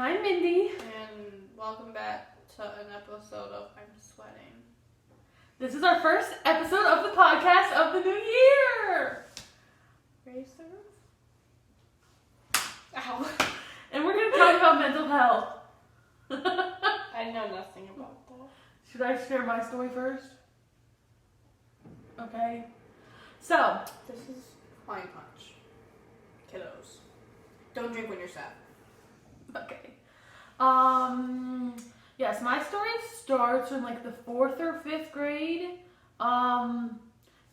I'm Mindy. And welcome back to an episode of I'm Sweating. This is our first episode of the podcast of the new year. Raise the roof. Ow. And we're going to talk about mental health. I know nothing about that. Should I share my story first? Okay. So, This is Flying Punch. Kiddos. Don't drink when you're sad. okay. Yes, my story starts in like the 4th or 5th grade.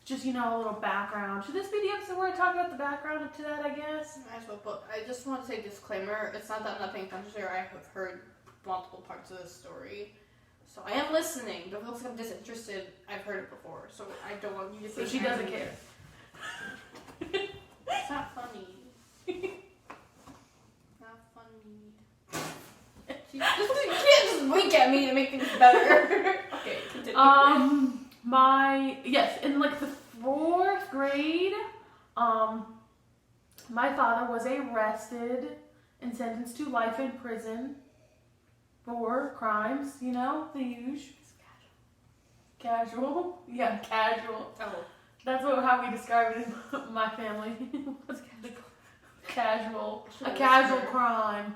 Just, a little background. Should this be the episode where I talk about the background to that, I guess? Might as well, but I just want to say disclaimer. It's not that I'm not paying attention to her. I have heard multiple parts of this story. So I am listening, but if it looks like I'm disinterested, I've heard it before. So I don't want you to So think she doesn't care. It's not funny. Not funny. You can't just wink at me to make things better. Okay, continue. In like the 4th grade, my father was arrested and sentenced to life in prison for crimes, the usual. Casual? Yeah, casual. Oh. That's how we describe it in my family. What's casual? A casual crime.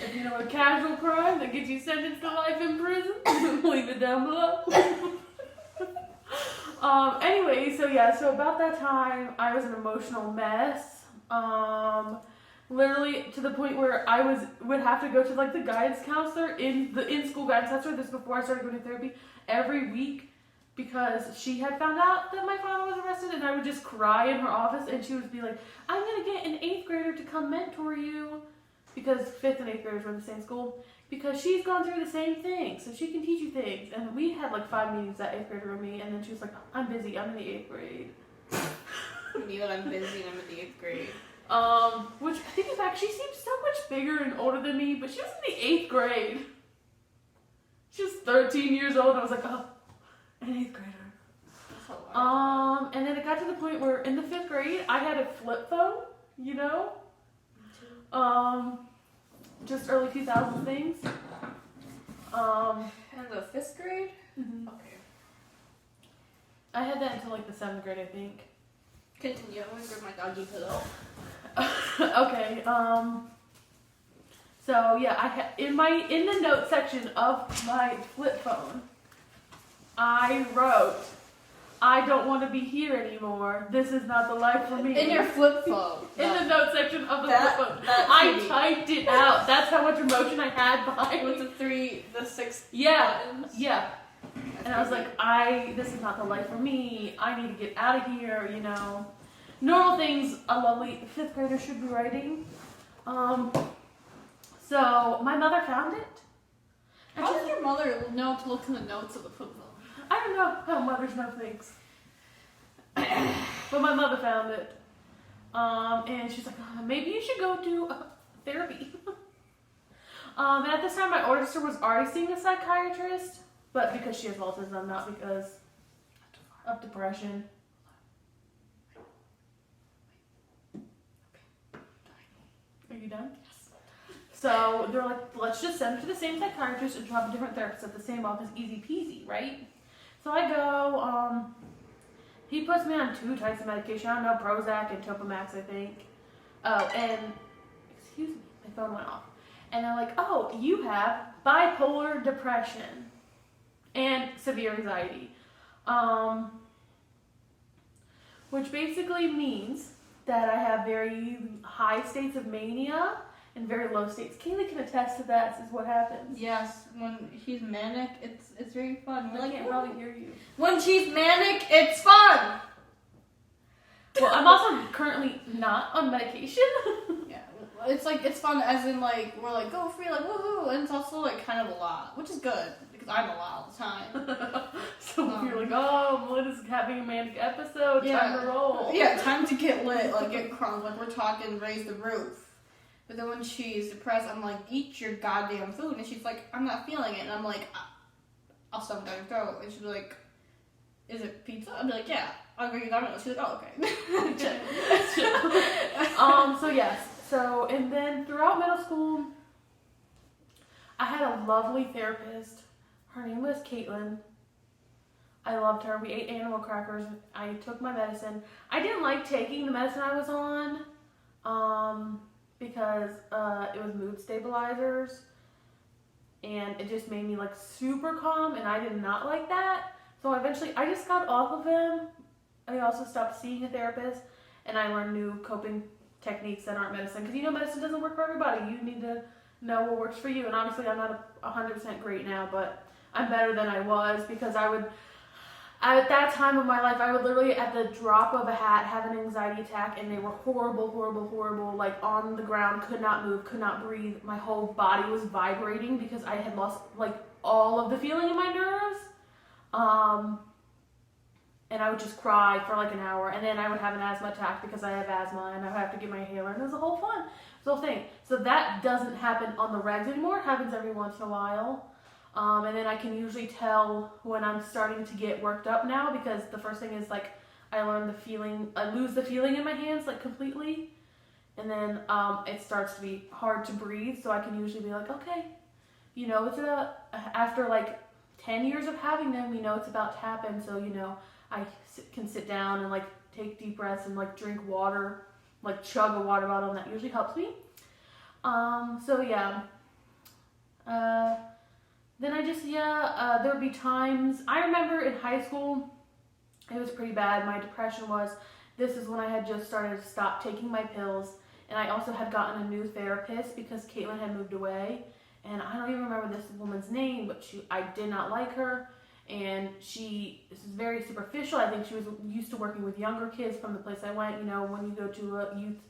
If you know a casual crime that gets you sentenced to life in prison, leave it down below. So about that time, I was an emotional mess. Literally to the point where I would have to go to like the guidance counselor in-school guidance counselor. This is before I started going to therapy every week because she had found out that my father was arrested, and I would just cry in her office, and she would be like, "I'm gonna get an 8th grader to come mentor you," because 5th and 8th graders were in the same school, because she's gone through the same thing, so she can teach you things. And we had like 5 meetings that 8th grader with me, and then she was like, "I'm busy. I'm in the 8th grade." Me that I'm busy and I'm in the 8th grade. Which thinking back, she seemed so much bigger and older than me, but she was in the 8th grade. She was 13 years old, and I was like, oh, an 8th grader. That's a lot. And then it got to the point where in the 5th grade, I had a flip phone, just early 2000s things. In the 5th grade? Mm-hmm. Okay. I had that until like the 7th grade, I think. Continue. I'm gonna grab my doggy pillow. Okay. So yeah, I in the note section of my flip phone, I wrote, "I don't want to be here anymore. This is not the life for me." In your flip phone. In the note section of the flip phone. I typed it out. That's how much emotion I had behind with the 6 Yeah. buttons. Yeah. And I was like, this is not the life for me. I need to get out of here, Normal things a lovely 5th grader should be writing. So my mother found it. How did your mother know to look in the notes of the flip phone? I don't know how mothers know things. But my mother found it. And she's like, maybe you should go to therapy. And at this time, my older sister was already seeing a psychiatrist, but because she has autism, not because of depression. Are you done? Yes. So they're like, let's just send her to the same psychiatrist and have a different therapist at the same office, easy peasy, right? So I go, he puts me on 2 types of medication. I don't know, Prozac and Topamax, I think. Oh, and, excuse me, my phone went off. And they're like, oh, you have bipolar depression and severe anxiety. Which basically means that I have very high states of mania and very low states. Kaylee can attest to that. This is what happens. Yes, when she's manic, it's very fun. I can't probably hear you. When she's manic, it's fun! Well, I'm also currently not on medication. Yeah, it's fun as in like, we're like, go free, like, woohoo! And it's also like kind of a lot, which is good, because I'm a lot all the time. So you're like, oh, Melinda's having a manic episode, time to roll. Yeah, time to get lit, like get crunk, like we're talking raise the roof. But then when she's depressed, I'm like, eat your goddamn food. And she's like, I'm not feeling it. And I'm like, I'll stuff it down your throat. And she's like, is it pizza? I'd be like, yeah. I'll go get Domino's. She's like, oh, okay. So yes. So, and then throughout middle school, I had a lovely therapist. Her name was Caitlin. I loved her. We ate animal crackers. I took my medicine. I didn't like taking the medicine I was on because it was mood stabilizers. And it just made me like super calm, and I did not like that. So eventually I just got off of them. I also stopped seeing a therapist, and I learned new coping techniques that aren't medicine. Because medicine doesn't work for everybody. You need to know what works for you. And obviously I'm not 100% great now, but I'm better than I was because at that time of my life, I would literally, at the drop of a hat, have an anxiety attack, and they were horrible, horrible, horrible, like on the ground, could not move, could not breathe. My whole body was vibrating because I had lost, like, all of the feeling in my nerves. And I would just cry for like an hour, and then I would have an asthma attack because I have asthma, and I would have to get my inhaler, and it was a whole thing. So that doesn't happen on the regs anymore. It happens every once in a while. And then I can usually tell when I'm starting to get worked up now, because the first thing is like I lose the feeling in my hands like completely, and then it starts to be hard to breathe. So I can usually be like, okay, it's after like 10 years of having them, it's about to happen. So I can sit down and like take deep breaths and like drink water, like chug a water bottle, and that usually helps me. So yeah. Then there would be times, I remember in high school, it was pretty bad. My depression this is when I had just started to stop taking my pills, and I also had gotten a new therapist because Caitlin had moved away, and I don't even remember this woman's name, but I did not like her, and this is very superficial. I think she was used to working with younger kids from the place I went. When you go to a youth,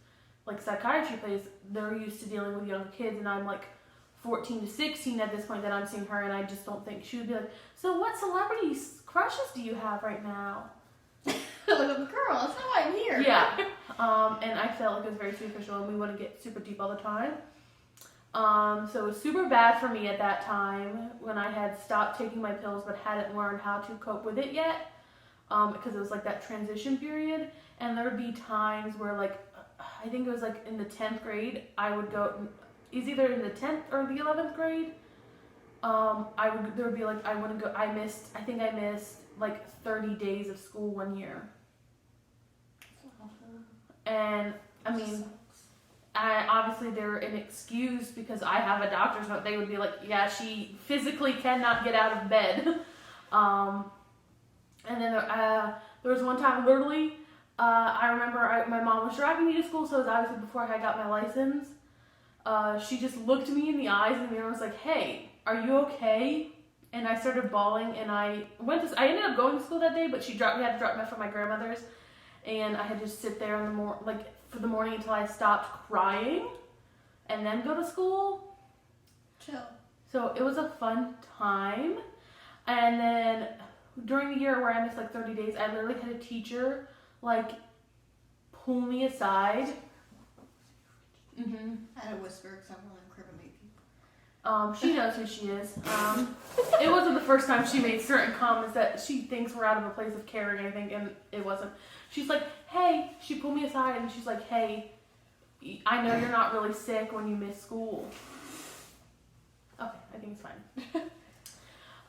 like, psychiatry place, they're used to dealing with younger kids, and I'm like 14 to 16 at this point that I'm seeing her, and I just don't think she would be like, so what celebrity crushes do you have right now? Girl, that's not why I'm here. Yeah. And I felt like it was very superficial, and we wouldn't get super deep all the time. So it was super bad for me at that time when I had stopped taking my pills but hadn't learned how to cope with it yet, because it was like that transition period. And there would be times where, like, I think it was like in the 10th grade, I would go. Is either in the 10th or the 11th grade. There would be like, I wouldn't go. I missed like 30 days of school one year. And I mean, obviously they're an excuse because I have a doctor's note. They would be like, yeah, she physically cannot get out of bed. And then there was one time, literally, I remember my mom was driving me to school, so it was obviously before I got my license. She just looked me in the eyes in the mirror and was like, hey, are you okay? And I started bawling, and I ended up going to school that day, but we had to drop me off at my grandmother's, and I had to sit there for the morning until I stopped crying, and then go to school. Chill. So it was a fun time. And then during the year where I missed like 30 days, I literally had a teacher like pull me aside. I had a whisper because I want to incriminate people. She knows who she is. It wasn't the first time she made certain comments that she thinks were out of a place of caring, I think, and it wasn't. She's like, hey, she pulled me aside and she's like, hey, I know you're not really sick when you miss school. Okay, I think it's fine.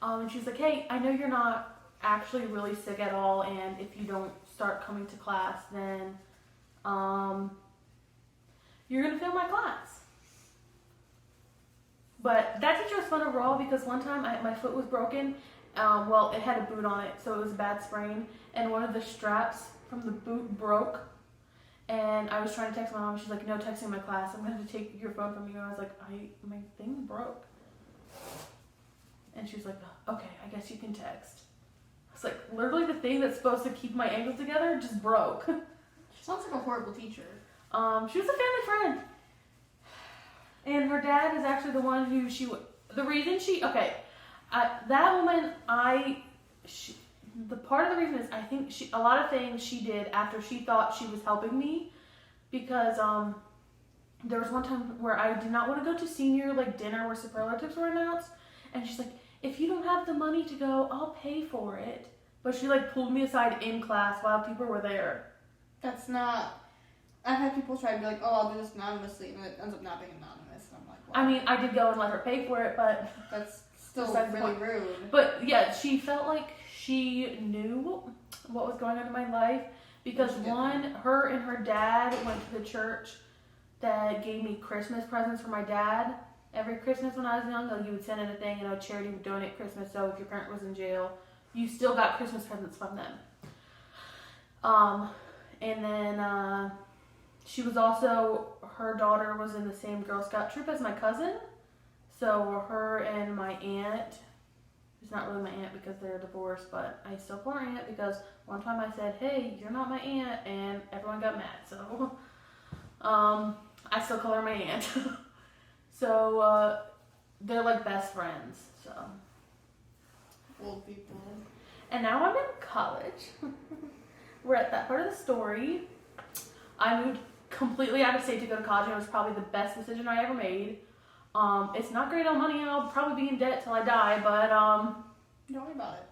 And she's like, hey, I know you're not actually really sick at all, and if you don't start coming to class, then you're going to fail my class. But that teacher was fun overall because one time my foot was broken. It had a boot on it, so it was a bad sprain. And one of the straps from the boot broke. And I was trying to text my mom. She's like, no texting my class. I'm going to have to take your phone from you. And I was like, my thing broke. And she was like, okay, I guess you can text. It's like, literally the thing that's supposed to keep my ankles together just broke. She sounds like a horrible teacher. She was a family friend. And her dad is actually the one who that woman, the part of the reason is I think a lot of things she did after she thought she was helping me, because there was one time where I did not want to go to senior dinner where superlatives were announced, and she's like, if you don't have the money to go, I'll pay for it. But she pulled me aside in class while people were there. That's not. I've had people try to be like, oh, I'll do this anonymously, and it ends up not being anonymous. And I'm like, wow. I mean, I did go and let her pay for it, but That's still besides the really point. rude. But yeah, she felt like she knew what was going on in my life because one, her and her dad went to the church that gave me Christmas presents for my dad. Every Christmas when I was young, you would send in a thing, charity would donate Christmas, so if your parent was in jail, you still got Christmas presents from them. And then she was also, her daughter was in the same Girl Scout troop as my cousin. So her and my aunt, who's not really my aunt because they're divorced, but I still call her aunt because one time I said, hey, you're not my aunt, and everyone got mad. So I still call her my aunt. So they're like best friends. So Old people. And now I'm in college. We're at that part of the story. I moved completely out of state to go to college, and it was probably the best decision I ever made. It's not great on money, and I'll probably be in debt till I die, but don't worry about it.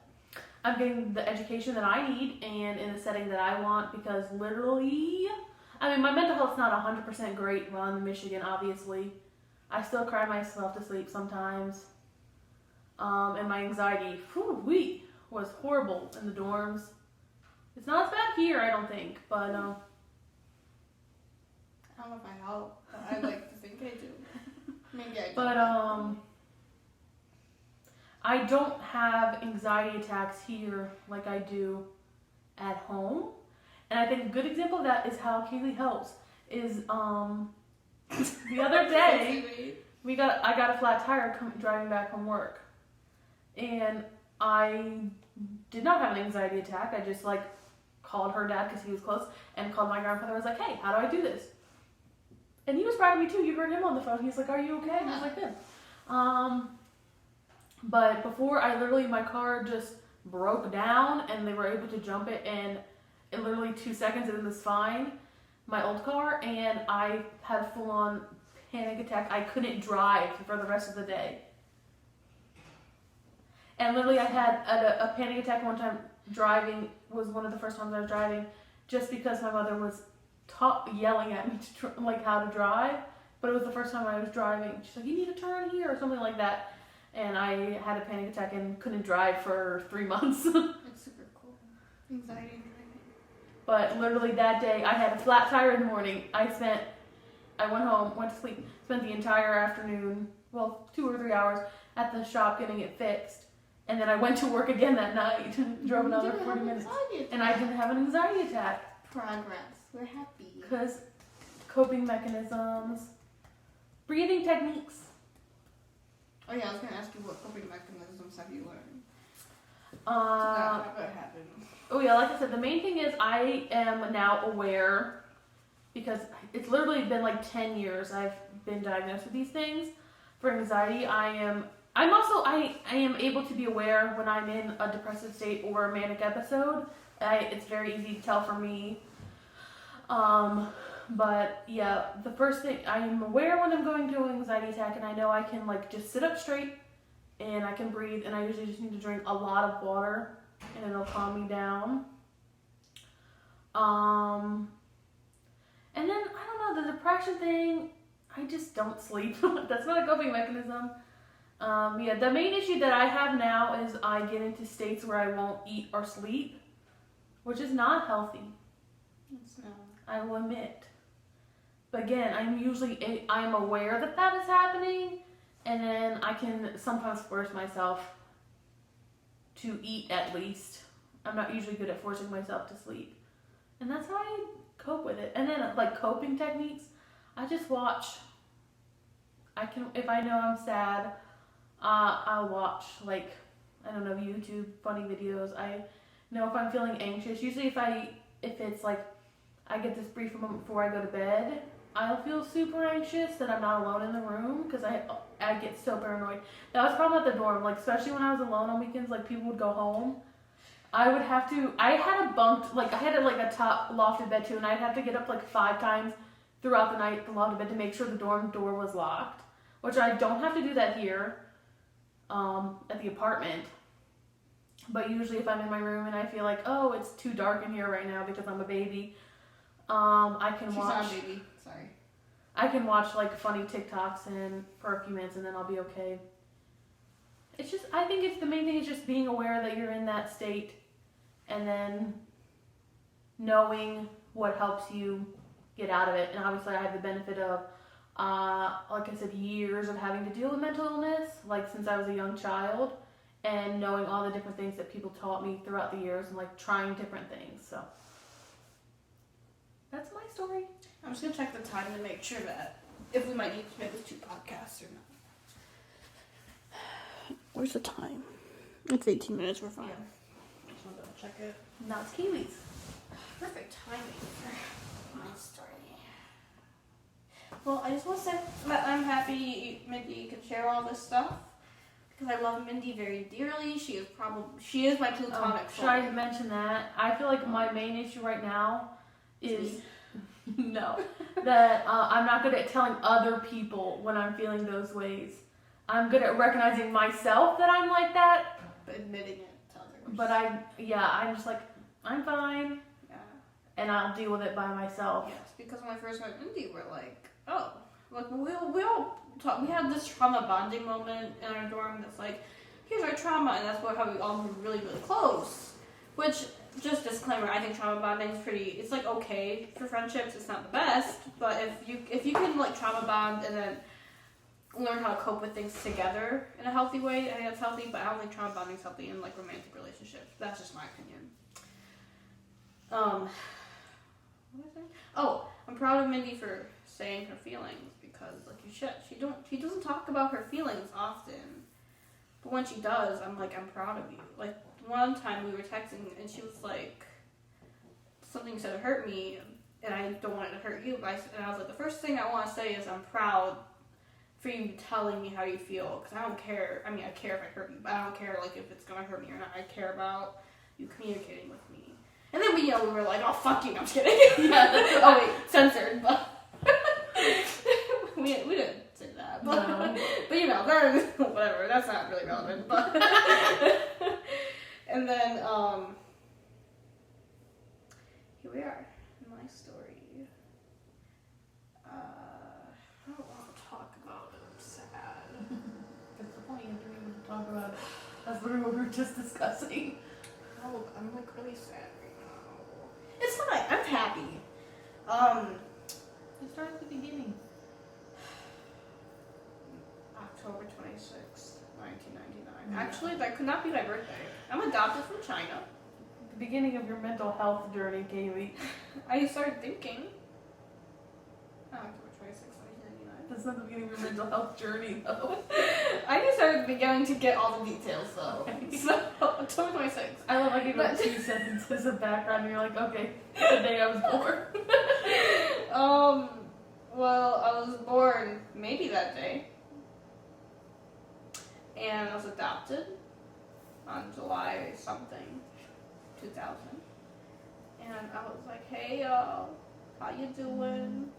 I'm getting the education that I need and in the setting that I want because literally, I mean, my mental health's not 100% great while I'm in Michigan, obviously. I still cry myself to sleep sometimes. And my anxiety, was horrible in the dorms. It's not as bad here, I don't think, but I don't know if I help, but I like to think I do. Maybe I do. But I don't have anxiety attacks here like I do at home. And I think a good example of that is how Kaylee helps is the other day I got a flat tire driving back from work. And I did not have an anxiety attack. I just called her dad because he was close and called my grandfather. I was like, hey, how do I do this? And he was proud of me too. You heard him on the phone. He's like, are you okay? And I was like, good. But before my car just broke down and they were able to jump it and in literally 2 seconds it was fine, my old car, and I had a full-on panic attack. I couldn't drive for the rest of the day. And literally I had a panic attack one time driving, was one of the first times I was driving, just because my mother was yelling at me how to drive, but it was the first time I was driving. She's like, you need to turn here or something like that. And I had a panic attack and couldn't drive for 3 months. It's super cool. Anxiety and driving. But literally that day, I had a flat tire in the morning. I went home, went to sleep, spent the entire afternoon, 2 or 3 hours at the shop getting it fixed. And then I went to work again that night, drove another 40 minutes. And I didn't have an anxiety attack. Progress. We're happy. Because coping mechanisms, breathing techniques. Oh yeah, I was going to ask you what coping mechanisms have you learned? What happened? Oh yeah, like I said, the main thing is I am now aware because it's literally been 10 years I've been diagnosed with these things. For anxiety, I am able to be aware when I'm in a depressive state or a manic episode. It's very easy to tell for me. But yeah, the first thing, I'm aware when I'm going to an anxiety attack, and I know I can just sit up straight and I can breathe, and I usually just need to drink a lot of water and it'll calm me down. And then, I don't know, the depression thing, I just don't sleep. That's not a coping mechanism. Yeah, the main issue that I have now is I get into states where I won't eat or sleep, which is not healthy. It's not. I will admit. But again, I'm aware that is happening, and then I can sometimes force myself to eat at least. I'm not usually good at forcing myself to sleep. And that's how I cope with it. And then coping techniques, I just watch. If I know I'm sad, I'll watch I don't know, YouTube funny videos. I know if I'm feeling anxious, usually if it's I get this brief moment before I go to bed, I'll feel super anxious that I'm not alone in the room because I get so paranoid. That was a problem at the dorm, especially when I was alone on weekends, people would go home. I had a bunked, I had a top lofted bed too, and I'd have to get up 5 times throughout the night, the lofted bed, to make sure the dorm door was locked, which I don't have to do that here at the apartment. But usually if I'm in my room and I feel oh, it's too dark in here right now because I'm a baby, I can She's watch. not a baby. Sorry. I can watch like funny TikToks and for a few minutes, and then I'll be okay. It's just, I think it's the main thing is just being aware that you're in that state, and then knowing what helps you get out of it. And obviously, I have the benefit of, like I said, years of having to deal with mental illness, like since I was a young child, and knowing all the different things that people taught me throughout the years, and like trying different things. So that's my story. I'm just gonna check the time to make sure that if we might need to make this 2 podcasts or not. Where's the time? It's 18 minutes. We're fine. Yeah. Just want to double check it. Now it's Kiwis. Perfect timing for my story. Well, I just want to say that I'm happy Mindy could share all this stuff because I love Mindy very dearly. She is my platonic Should I mention that? I feel like my main issue right now is no, that I'm not good at telling other people when I'm feeling those ways. I'm good at recognizing myself that I'm like that, but admitting it to others. but I'm just like, I'm fine, Yeah. and I'll deal with it by myself. Yes, because when I first met Mindy, we're like, oh, like we all talk. We had this trauma bonding moment in our dorm. That's like, here's our trauma, and that's how we all were really, really close. Which, just disclaimer, I think trauma bonding is pretty. It's like okay for friendships. It's not the best, but if you can like trauma bond and then learn how to cope with things together in a healthy way, I think that's healthy. But I don't think trauma bonding is healthy in like romantic relationships. That's just my opinion. What was I saying? Oh, I'm proud of Mindy for saying her feelings because, like you said, she doesn't talk about her feelings often, but when she does, I'm like, I'm proud of you. Like one time we were texting and she was like, something said it hurt me, and I don't want it to hurt you. But I was like, the first thing I want to say is I'm proud for you telling me how you feel because I don't care. I mean, I care if I hurt you, but I don't care like if it's gonna hurt me or not. I care about you communicating with me. And then we were like, oh, fuck you, I'm just kidding. Yeah, oh, wait, censored, but we didn't say that. But, No. but whatever, that's not really relevant. But and then, here we are, my story. I don't want to talk about it, I'm sad. That's the point. You don't even talk about it. That's literally what we were just discussing. Oh, I'm like really sad right now. It's fine. I'm happy. It started at the beginning. October 26th, 1999. Actually, that could not be my birthday. I'm adopted from China. The beginning of your mental health journey, Kaylee. I started thinking. October 26th, 1999. That's not the beginning of your mental health journey, though. I just started beginning to get all the details, though. So, October 26th. I love how you got 2 sentences of background, and you're like, okay, the day I was born. Well, I was born maybe that day. And I was adopted on July something, 2000. And I was like, hey y'all, how you doing?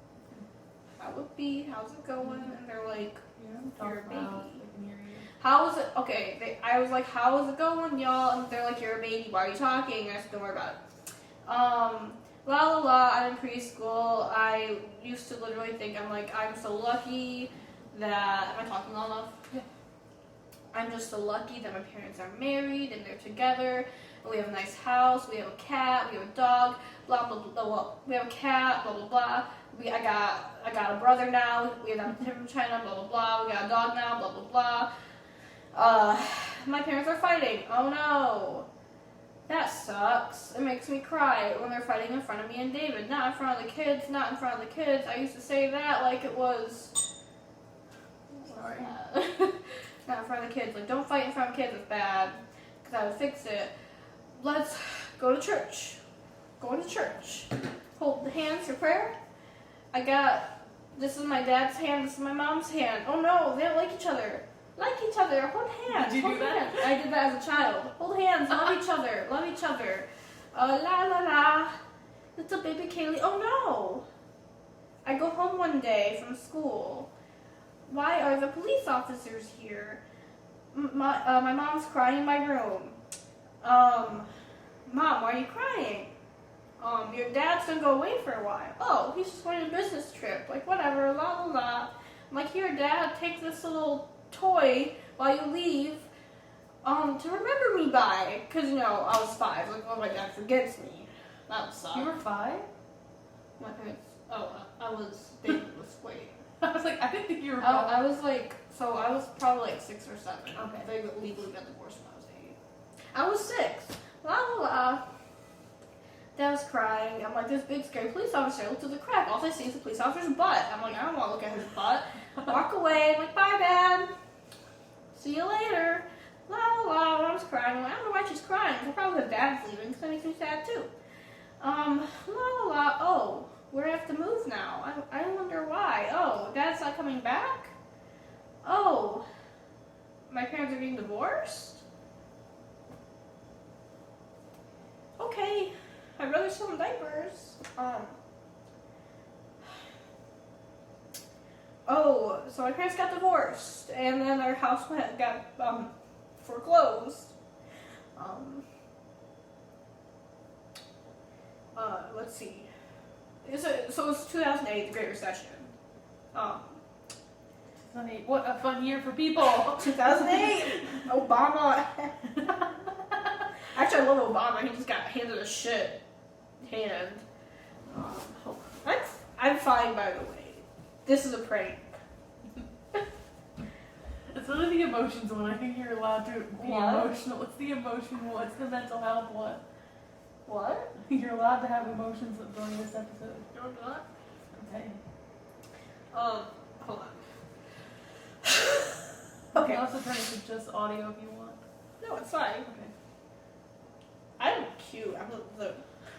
How it be? How's it going? And they're like, you're a baby. How is it? Okay, I was like, how is it going, y'all? And they're like, you're a baby. Why are you talking? And I said, don't worry about it. La la la. I'm in preschool. I used to literally think I'm so lucky that. Am I talking long enough? Yeah. I'm just so lucky that my parents are married and they're together. And we have a nice house. We have a cat. We have a dog. Blah blah blah. Well, we have a cat. Blah blah blah. I got a brother now. We adopted him from China. Blah blah blah. We got a dog now. Blah blah blah. My parents are fighting. Oh no. That sucks. It makes me cry when they're fighting in front of me and David. Not in front of the kids. Not in front of the kids. I used to say that like it was. Sorry. Not in front of the kids. Like, don't fight in front of kids. It's bad. Because I would fix it. Let's go to church. Going to church. Hold the hands for prayer. This is my dad's hand. This is my mom's hand. Oh no, they don't like each other. Like each other. Hold hands. Did you Hold do that? hands. I did that as a child. Hold hands. Love each other. Love each other. La la la. Little baby Kaylee. Oh no. I go home one day from school. Why are the police officers here? My mom's crying in my room. Mom, why are you crying? Your dad's gonna go away for a while. Oh, he's just going on a business trip. Like, whatever, la la la. I'm like, here, Dad, take this little toy while you leave, to remember me by. Because, you know, I was 5. Like, oh, my dad forgets me. That would suck. You were 5? My parents, I was, baby was, wait. I was like, I didn't think you were 5. I was like, so I was probably like 6 or 7. Okay. They legally got divorced when I was 8. I was 6. La la la. Dad was crying. I'm like, this big scary police officer. I look through the crack. All I see is the police officer's butt. I'm like, I don't want to look at his butt. Walk away. I'm like, bye, Dad. See you later. La la la. When I was crying, I'm like, I don't know why she's crying. It's probably because Dad's leaving, because that makes me sad too. La la la. Oh, we have to move now. I wonder why. Oh, Dad's not coming back? Oh, my parents are getting divorced? Okay. My brother's still in diapers. Oh, so my parents got divorced, and then our house got foreclosed. Let's see. So it's 2008, the Great Recession. 2008. What a fun year for people. 2008, Obama. Actually, I love Obama. He just got handed a shit hand. I'm fine, by the way. This is a prank. It's one of the emotions one. I think you're allowed to be What? emotional. It's the emotion one. It's the mental health one. What? You're allowed to have emotions during this episode. No, I'm not. Okay. Hold on. You Okay. can also turn it to just audio if you want. No, it's fine. Okay. I'm cute. I'm the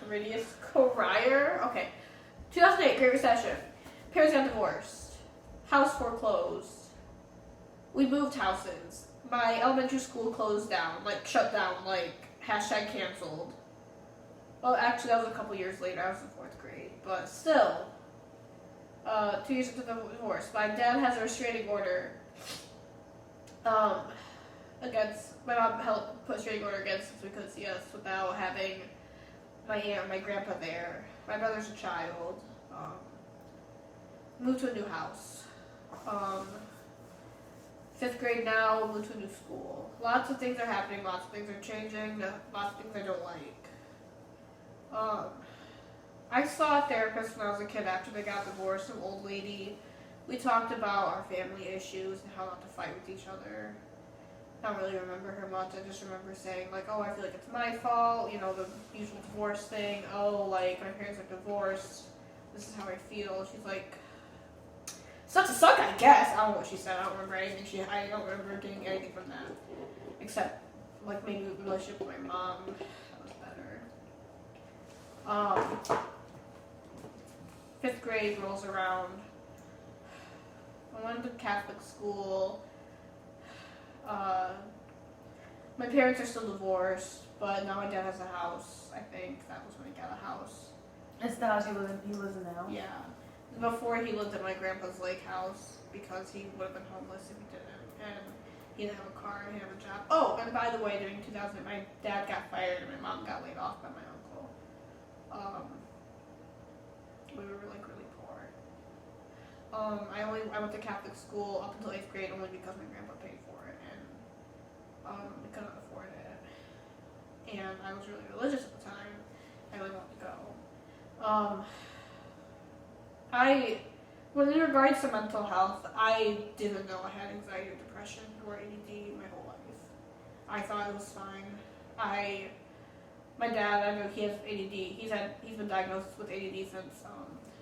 prettiest crier. Okay. 2008, Great Recession. Parents got divorced. House foreclosed. We moved houses. My elementary school closed down, like shut down, like hashtag canceled. Well, actually, that was a couple years later. I was in 4th grade, but still. 2 years into the divorce, my dad has a restraining order. Against my mom helped put a restraining order against us because yes, without having my aunt and my grandpa there. My brother's a child. Moved to a new house. 5th grade now, moved to a new school. Lots of things are happening, lots of things are changing, lots of things I don't like. I saw a therapist when I was a kid after they got divorced, an old lady. We talked about our family issues and how not to fight with each other. I don't really remember her much. I just remember saying, like, oh, I feel like it's my fault, you know, the usual divorce thing. Oh, like, my parents are divorced. This is how I feel. She's like, sucks to suck, I guess. I don't know what she said. I don't remember anything. I don't remember getting anything from that. Except, like, maybe the relationship with my mom. That was better. 5th grade rolls around. I went to Catholic school. My parents are still divorced, but now my dad has a house. I think that was when he got a house. It's the house he lives in now. Yeah. Before he lived at my grandpa's lake house because he would have been homeless if he didn't. And he didn't have a car and he didn't have a job. Oh, and by the way, during 2000, my dad got fired and my mom got laid off by my uncle. We were like really poor. I went to Catholic school up until 8th grade only because my grandpa paid for it and we couldn't afford it. And I was really religious at the time. I really wanted to go. When in regards to mental health, I didn't know I had anxiety or depression or ADD my whole life. I thought it was fine. My dad, I know he has ADD. He's been diagnosed with ADD since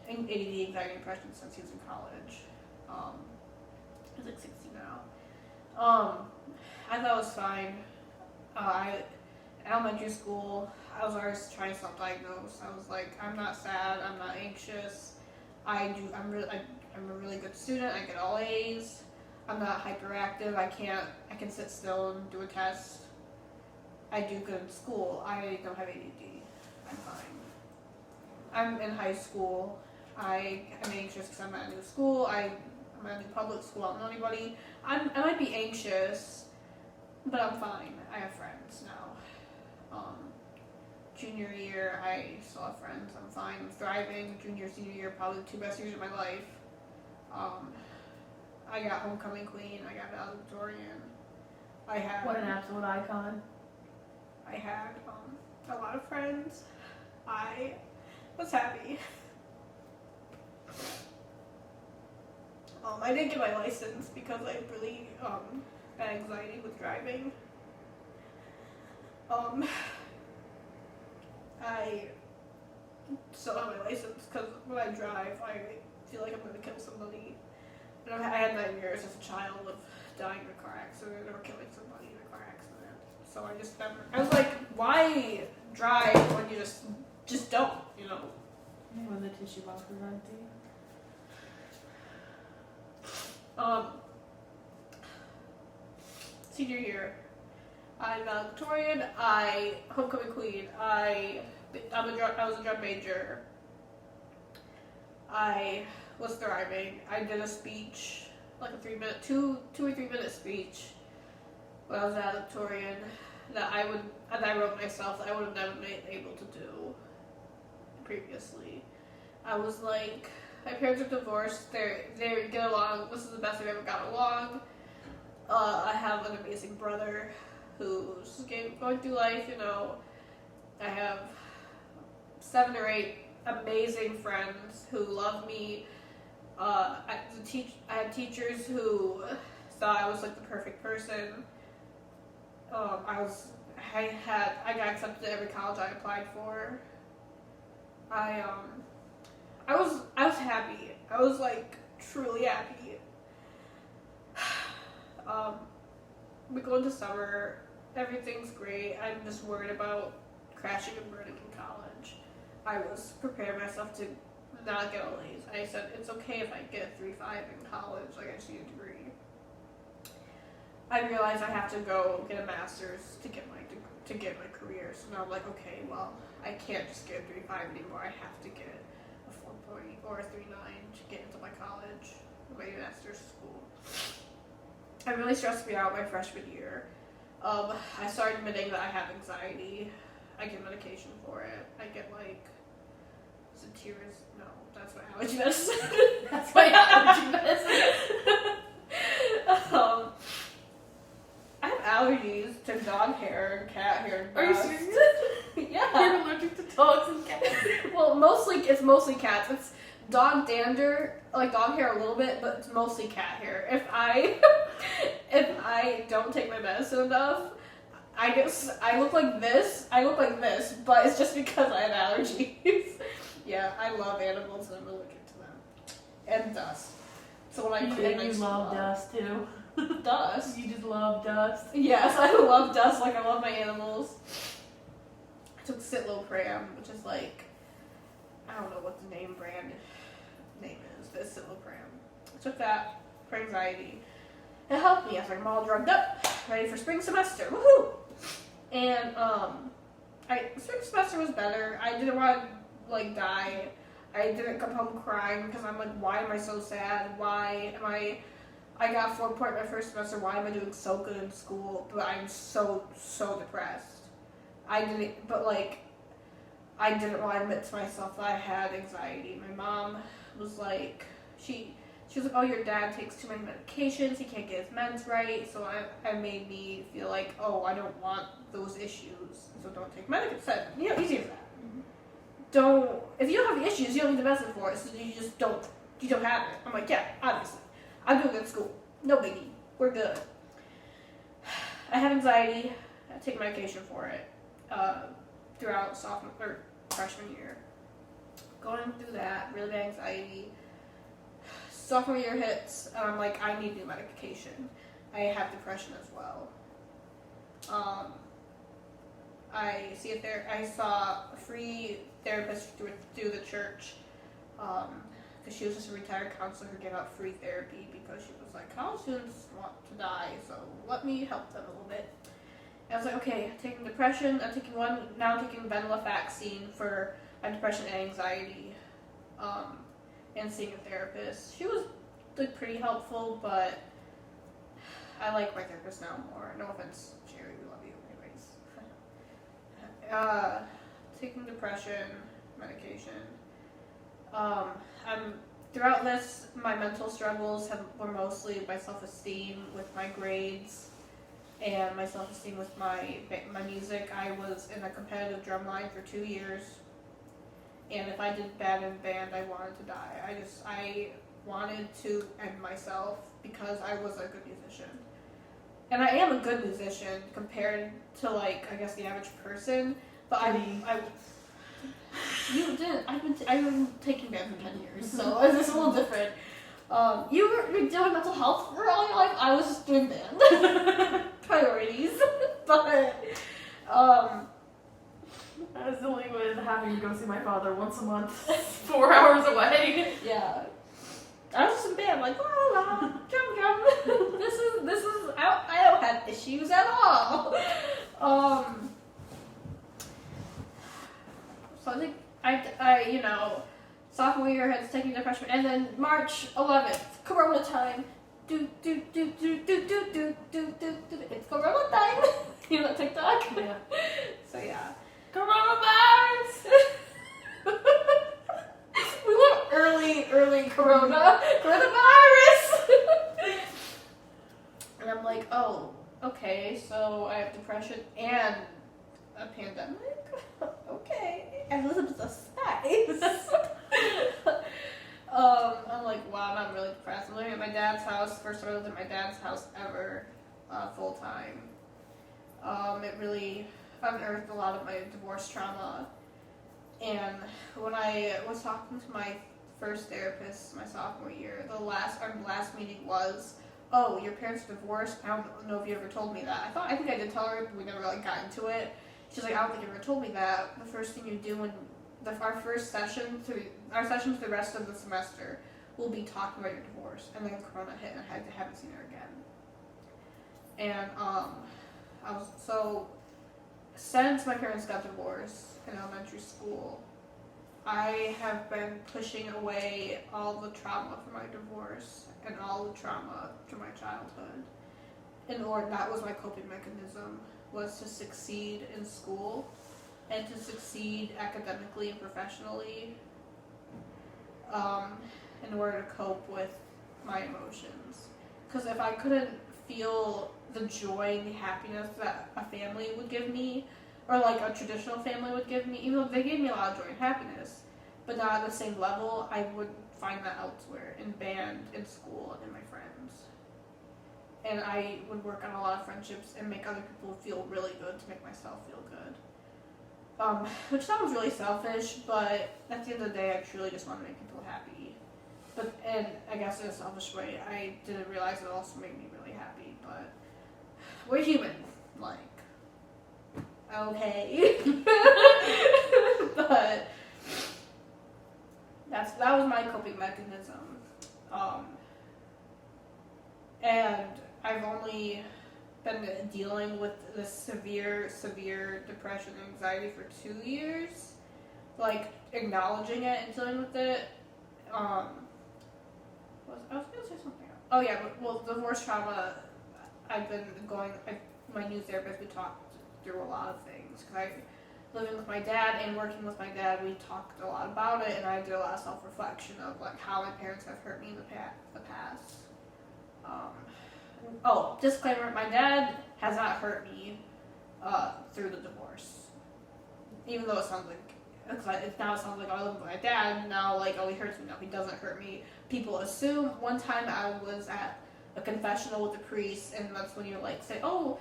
ADD, anxiety, and depression since he was in college. He's like 60 now. I thought it was fine. Elementary school, I was always trying to self-diagnose. I was like, I'm not sad. I'm not anxious. I'm a really good student. I get all A's. I'm not hyperactive. I can sit still and do a test. I do good in school. I don't have ADD. I'm fine. I'm in high school. I am anxious because I'm at a new school. I'm at a new public school. I don't know anybody. I might be anxious, but I'm fine. I have friends now. Junior year, I still have friends. I'm fine. I'm thriving. Junior, senior year, probably the 2 best years of my life. I got homecoming queen. I got valedictorian. What an absolute icon. I had a lot of friends. I was happy. I didn't get my license because I really had anxiety with driving. I still have my license because when I drive, I feel like I'm going to kill somebody. And I had nightmares as a child of dying in a car accident or killing somebody in a car accident. So I just never. I was like, why drive when you just don't, you know? When the tissue box is empty. Senior year, I'm valedictorian. I homecoming queen. I was a drum major. I was thriving. I did a speech, like a 3-minute, 2 or 3 minute speech when I was valedictorian that I wrote myself that I would have never been able to do previously. I was like, my parents are divorced. They get along. This is the best they've ever got along. I have an amazing brother who's going through life. You know, I have 7 or 8 amazing friends who love me. I had teachers who thought I was like the perfect person. I got accepted to every college I applied for. I was happy. I was like truly happy. We go into summer. Everything's great. I'm just worried about crashing and burning in college. I was preparing myself to not get all A's. I said it's okay if I get 3.5 in college. Like I just need a degree. I realized I have to go get a master's to get my career. So now I'm like, okay, well, I can't just get a 3.5 anymore. I have to get a 4.0 or a 3.9 to get into my college, my master's school. It really stressed me out my freshman year. I started admitting that I have anxiety. I get medication for it. I get like, is it tears? No, that's my allergy medicine. That's my allergy medicine. I have allergies to dog hair and cat hair. And Are you dogs. serious? Yeah. You're allergic to dogs and cats. Well, it's mostly cats. It's dog dander, like dog hair a little bit, but it's mostly cat hair. If I don't take my medicine enough, I look like this. But it's just because I have allergies. Yeah, I love animals and I'm allergic to them. And dust. So when I clean, you love dust too. Dust. You just love dust. Yes, I love dust like I love my animals. I took citalopram, which is like, I don't know what the brand name is, but it's citalopram. I took that for anxiety. It helped me. I was like, I'm all drugged up, ready for spring semester. Woohoo! And spring semester was better. I didn't want to like die. I didn't come home crying because I'm like, why am I so sad? I got 4 point my first semester. Why am I doing so good in school? But I'm so depressed. I didn't want to admit to myself that I had anxiety. My mom was like, she was like, oh, your dad takes too many medications. He can't get his meds right. So I made me feel like, oh, I don't want those issues. So don't take medication. You know, easy as that. If you don't have the issues, you don't need the medicine for it. So you just don't have it. I'm like, yeah, obviously. I'm doing good in school. No biggie. We're good. I have anxiety. I take medication for it throughout freshman year. Going through that, really bad anxiety. Sophomore year hits, and I'm like, I need new medication. I have depression as well. I saw a free therapist through the church, because she was just a retired counselor who gave out free therapy because she was like, college students want to die, so let me help them a little bit. And I was like, okay, I'm taking depression. I'm taking venlafaxine for my depression and anxiety, and seeing a therapist. She was like pretty helpful, but I like my therapist now more. No offense, Jerry, we love you, anyways. taking depression medication. I'm throughout this, my mental struggles were mostly my self-esteem with my grades and my self-esteem with my music. I was in a competitive drum line for 2 years, and if I did bad in band, I wanted to die. I wanted to end myself because I was a good musician. And I am a good musician compared to, like, I guess the average person, but you did. I've been taking band for 10 years, so it's a little different. You were doing mental health for all your life. I was just doing band. Priorities. But, I was dealing with having to go see my father once a month, 4 hours away. yeah. I was just in band, like, la la, drum. This is, I don't have issues at all. So I think I sophomore year I had taking depression, and then March 11th, Corona time. It's Corona time. You know TikTok? Yeah. So yeah. Coronavirus! We went early coronavirus. And I'm like, oh, okay, so I have depression and a pandemic. Okay, and Elizabeth's a spice. I'm like, wow, I'm really depressed. I'm living at my dad's house. First time I lived at my dad's house ever, full time. It really unearthed a lot of my divorce trauma. And when I was talking to my first therapist my sophomore year, our last meeting was, oh, your parents are divorced? I don't know if you ever told me that. I think I did tell her, but we never got into it. She's like, I don't think you ever told me that. The first thing you do when our first session our session for the rest of the semester will be talking about your divorce. And then Corona hit and I haven't seen her again. And since my parents got divorced in elementary school, I have been pushing away all the trauma from my divorce and all the trauma from my childhood. That was my coping mechanism, was to succeed in school and to succeed academically and professionally, in order to cope with my emotions. Because if I couldn't feel the joy and the happiness that a family would give me, or like a traditional family would give me, even though they gave me a lot of joy and happiness, but not at the same level, I would find that elsewhere, in band, in school, and in my friends. And I would work on a lot of friendships and make other people feel really good to make myself feel good. Which sounds really selfish, but at the end of the day, I truly just want to make people happy. And I guess in a selfish way, I didn't realize it also made me really happy, but we're human, like, okay. But that was my coping mechanism. And I've only been dealing with this severe depression and anxiety for 2 years. Like, acknowledging it and dealing with it. I was going to say something else. Oh yeah, divorce trauma, my new therapist, we talked through a lot of things. Because living with my dad and working with my dad, we talked a lot about it, and I did a lot of self-reflection of like how my parents have hurt me in the past. Disclaimer, my dad has not hurt me through the divorce. Even though it sounds like, it sounds like I live with my dad, now like, oh, he hurts me. No, he doesn't hurt me. People assume. One time I was at a confessional with the priest, and that's when you like say, oh,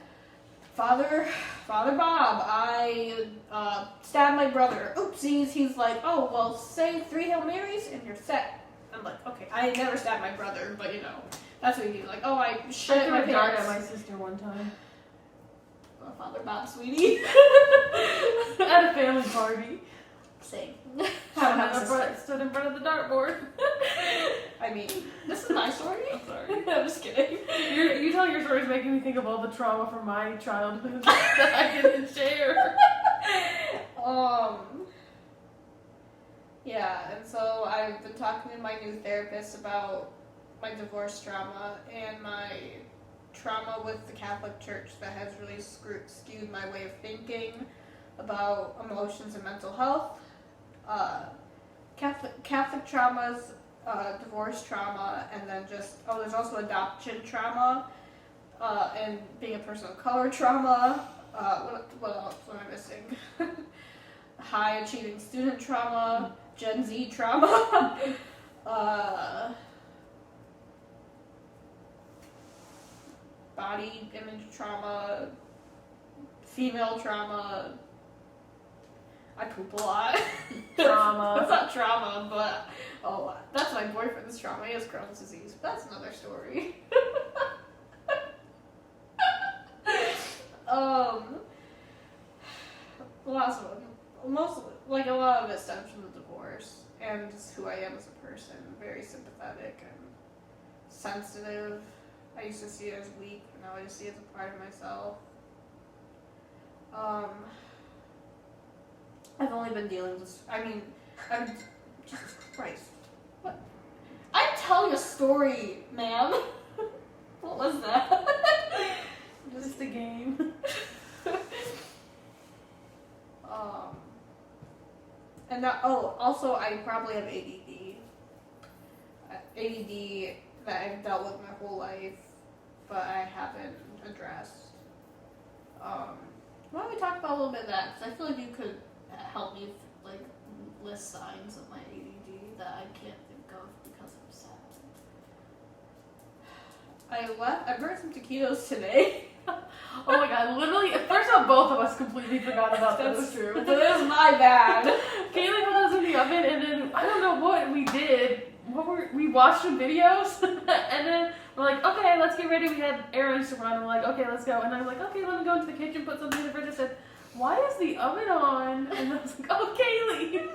Father Bob, I stabbed my brother. Oopsies. He's like, oh, well, say 3 Hail Marys and you're set. I'm like, okay, I never stabbed my brother, but that's what you do. Like, oh, I shit my threw a dart pants. at my sister one time. Oh, Father Bob, sweetie. At a family party. Same. Stood in front of the dartboard. I mean, this is my story. I'm sorry. I'm just kidding. You telling your story is making me think of all the trauma from my childhood that I didn't share. Yeah, and so I've been talking to my new therapist about my divorce trauma and my trauma with the Catholic Church that has really skewed my way of thinking. about emotions and mental health, Catholic traumas, divorce trauma, and then there's also adoption trauma, and being a person of color trauma. What else am I missing? High achieving student trauma, Gen Z trauma, body image trauma, female trauma. I poop a lot. Trauma. That's not trauma, but that's my boyfriend's trauma. He has Crohn's disease. But that's another story. A lot of it stems from the divorce and just who I am as a person. Very sympathetic and sensitive. I used to see it as weak, but now I just see it as a part of myself. I've only been dealing with Jesus Christ. What? I'm telling a story, ma'am. What was that? Just a game. Also I probably have ADD. ADD that I've dealt with my whole life, but I haven't addressed. Why don't we talk about a little bit of that? Because I feel like you could help me list signs of my ADD that I can't think of because I'm sad. I burned some taquitos today. Oh my god, literally, first off, both of us completely forgot about That's those. true. But it was my bad. Kaylee put those in the oven, and then I don't know what we did. We watched some videos, and then we're like, okay, let's get ready. We had errands to run. We're like, okay, let's go. And I'm like, okay, let me go into the kitchen, put something in the fridge. I said, why is the oven on? And I was like, oh, Kaylee,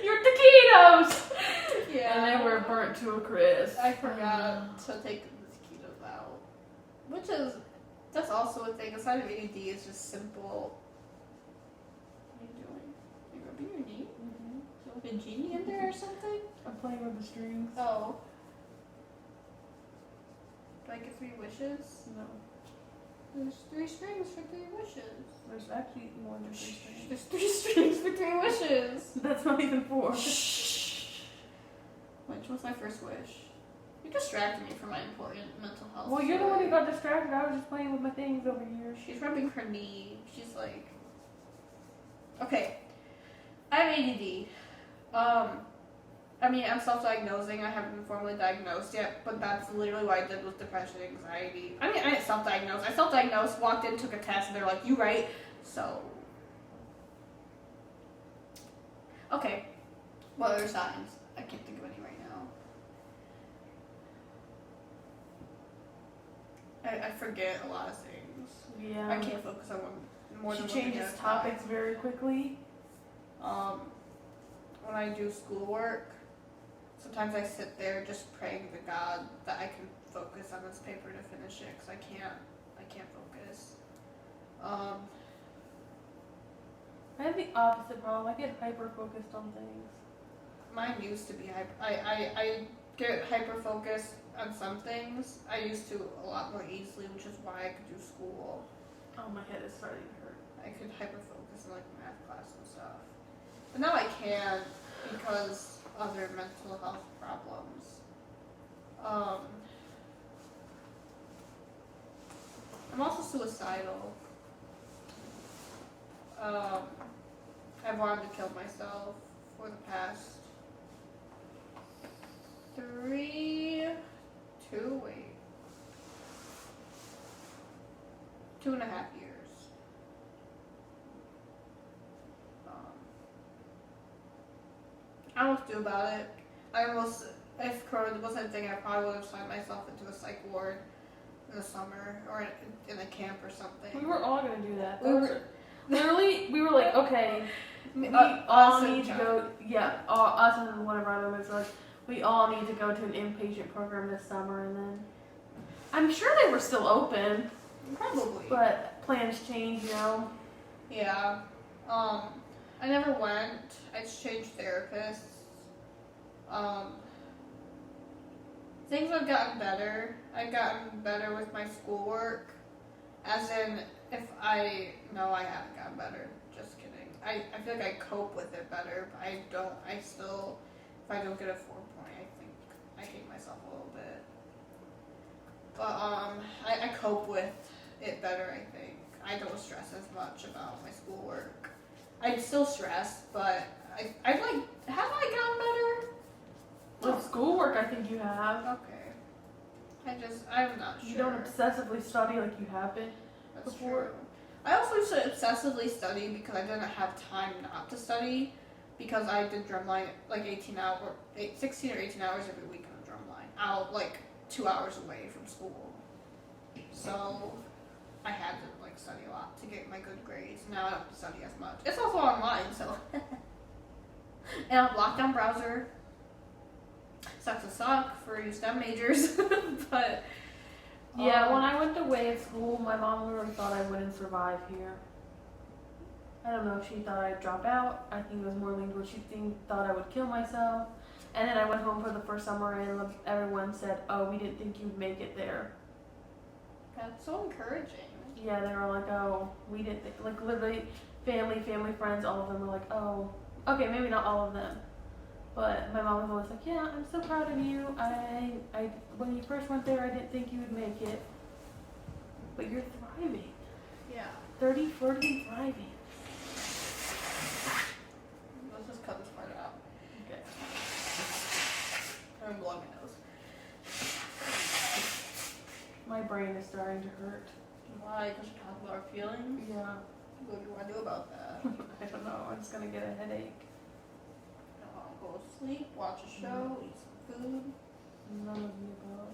your taquitos. Yeah. And they were burnt to a crisp. I forgot to take the taquitos out. That's also a thing. Aside of ADD, it's just simple. What are you doing? Are you rubbing your knee? Mm-hmm. Is there like a genie in there or something? I'm playing with the strings. Oh. Do I get 3 wishes? No. There's 3 strings for 3 wishes. There's actually more than 3 strings. There's 3 strings for 3 wishes. That's not even 4. Shh. Which was my first wish? You distracted me from my important mental health. Well, you're the one who got distracted. I was just playing with my things over here. She's rubbing her knee. She's like... Okay. I have ADD. I'm self-diagnosing. I haven't been formally diagnosed yet, but that's literally what I did with depression and anxiety. I didn't self-diagnose. I self-diagnosed, walked in, took a test, and they're like, you right. So... Okay. What other signs? I can't think of any right now. I forget a lot of things. Yeah. I can't focus on more than She one thing changes at a time. topics very quickly. When I do schoolwork, sometimes I sit there just praying to God that I can focus on this paper to finish it, because I can't focus. I have the opposite problem. I get hyper focused on things. Mine used to be I get hyper focused on some things. I used to a lot more easily, which is why I could do school. Oh, my head is starting to hurt. I could hyper focus in math class and stuff. But now I can't because other mental health problems. I'm also suicidal. I've wanted to kill myself for the past 2.5 years. I don't know what to do about it. If Corona wasn't a thing, I probably would have signed myself into a psych ward in the summer or in a camp or something. We were all going to do that. We We were like, okay, we all need to go, us and one of our roommates were like, we all need to go to an inpatient program this summer, and then I'm sure they were still open. Probably. But plans change, Yeah. I never went. I just changed therapists. Things have gotten better. I've gotten better with my schoolwork. As in, if I know I haven't gotten better. Just kidding. I feel like I cope with it better, but I still, if I don't get a 4 point, I think I hate myself a little bit. But, I cope with it better, I think. I don't stress as much about my schoolwork. I still stress, but have I gotten better? With schoolwork, I think you have. Okay. I'm not sure. You don't obsessively study like you have been. That's before. true. I also used to obsessively study because I didn't have time not to study, because I did drumline like 16 or 18 hours every week on drumline, out like 2 hours away from school. So I had to like study a lot to get my good grades. Now I don't have to study as much. It's also online, so and a lockdown browser. Sucks to suck for you STEM majors, but Yeah, when I went away at school, my mom really thought I wouldn't survive here. I don't know if she thought I'd drop out. I think it was more linked with thought I would kill myself. And then I went home for the first summer and everyone said, oh, we didn't think you'd make it there. that's so encouraging. Yeah, they were like, oh, we didn't think, like literally family, friends, all of them were like, oh, okay, maybe not all of them. But my mom was always like, yeah, I'm so proud of you. When you first went there, I didn't think you would make it. But you're thriving. Yeah. 30, 40, and thriving. Let's just cut this part out. Okay. I'm blowing my nose. My brain is starting to hurt. Why? Because you're talking about our feelings? Yeah. What do you want to do about that? I don't know. I'm just going to get a headache. Go to sleep, watch a show, eat some food. None of the above.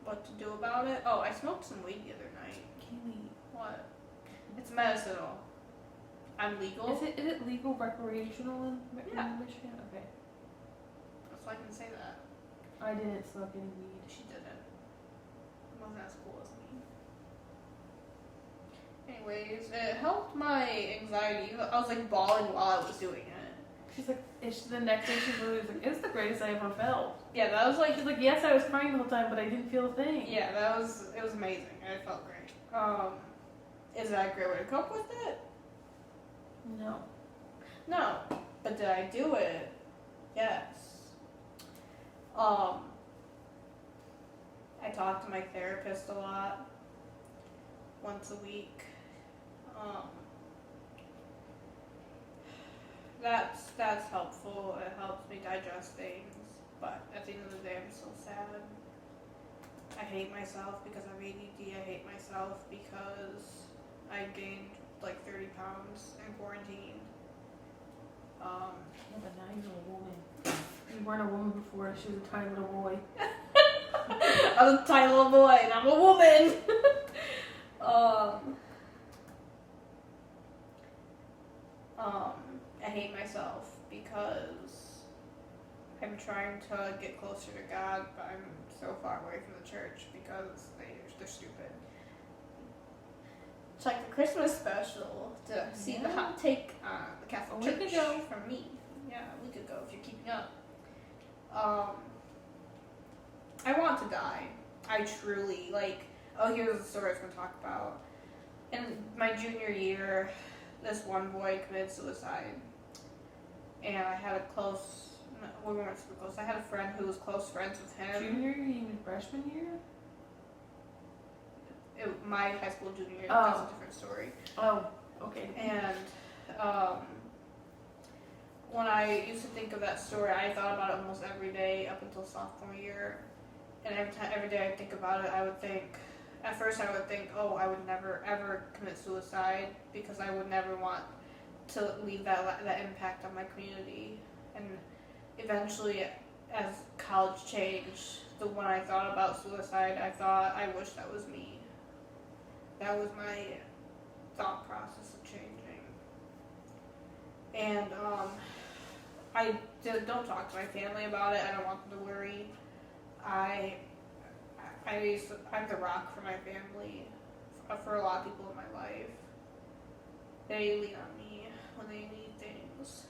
What to do about it? Oh, I smoked some weed the other night. Keely. What? It's medicinal. I'm legal. Is it legal recreational in Yeah. Michigan? Okay. So I can say that. I didn't smoke any weed. She didn't. It wasn't as cool as me. Anyways, it helped my anxiety. I was like bawling while I was doing it. She's like, the next day she was like, it's the greatest I ever felt. Yeah, that was like, She's like, yes, I was crying the whole time, but I didn't feel a thing. yeah, it was amazing. I felt great. Is that a great way to cope with it? No. No. But did I do it? Yes. I talk to my therapist a lot. Once a week. That's helpful. It helps me digest things. But at the end of the day, I'm so sad. I hate myself because I'm ADD. I hate myself because I gained like 30 pounds in quarantine. Yeah, but now you're a woman. You weren't a woman before. She was a tiny little boy. I was a tiny little boy and I'm a woman. I hate myself because I'm trying to get closer to God, but I'm so far away from the church because they're stupid. It's like the Christmas special to see the hot take on the Catholic Church. A week ago. From me. Yeah, a week ago if you're keeping up. I want to die. I truly, here's the story I was going to talk about. In my junior year, this one boy committed suicide. And I had we weren't super close. I had a friend who was close friends with him. Junior year, you mean freshman year? My high school junior year, Oh. that's a different story. Oh, okay. And when I used to think of that story, I thought about it almost every day up until sophomore year. And every day I think about it, I would think, at first I would think, oh, I would never ever commit suicide because I would never want to leave that impact on my community. And eventually, as college changed, when I thought about suicide, I thought, I wish that was me. That was my thought process of changing. And I don't talk to my family about it. I don't want them to worry. I'm the rock for my family, for a lot of people in my life. They lean on me when they need things.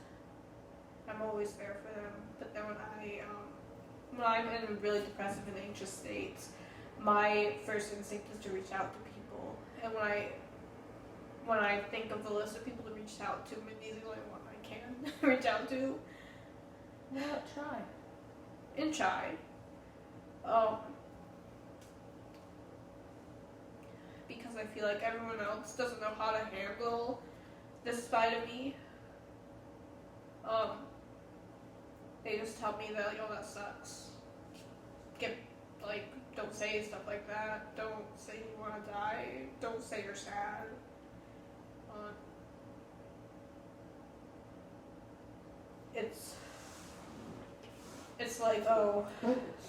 I'm always there for them. But then when I'm in really depressive and anxious states, my first instinct is to reach out to people. And when I think of the list of people to reach out to, Mindy's the only one I can reach out to. What about try? And Chai. Because I feel like everyone else doesn't know how to handle this side of me. They just tell me that, that sucks. Don't say stuff like that. Don't say you want to die. Don't say you're sad. It's like, oh,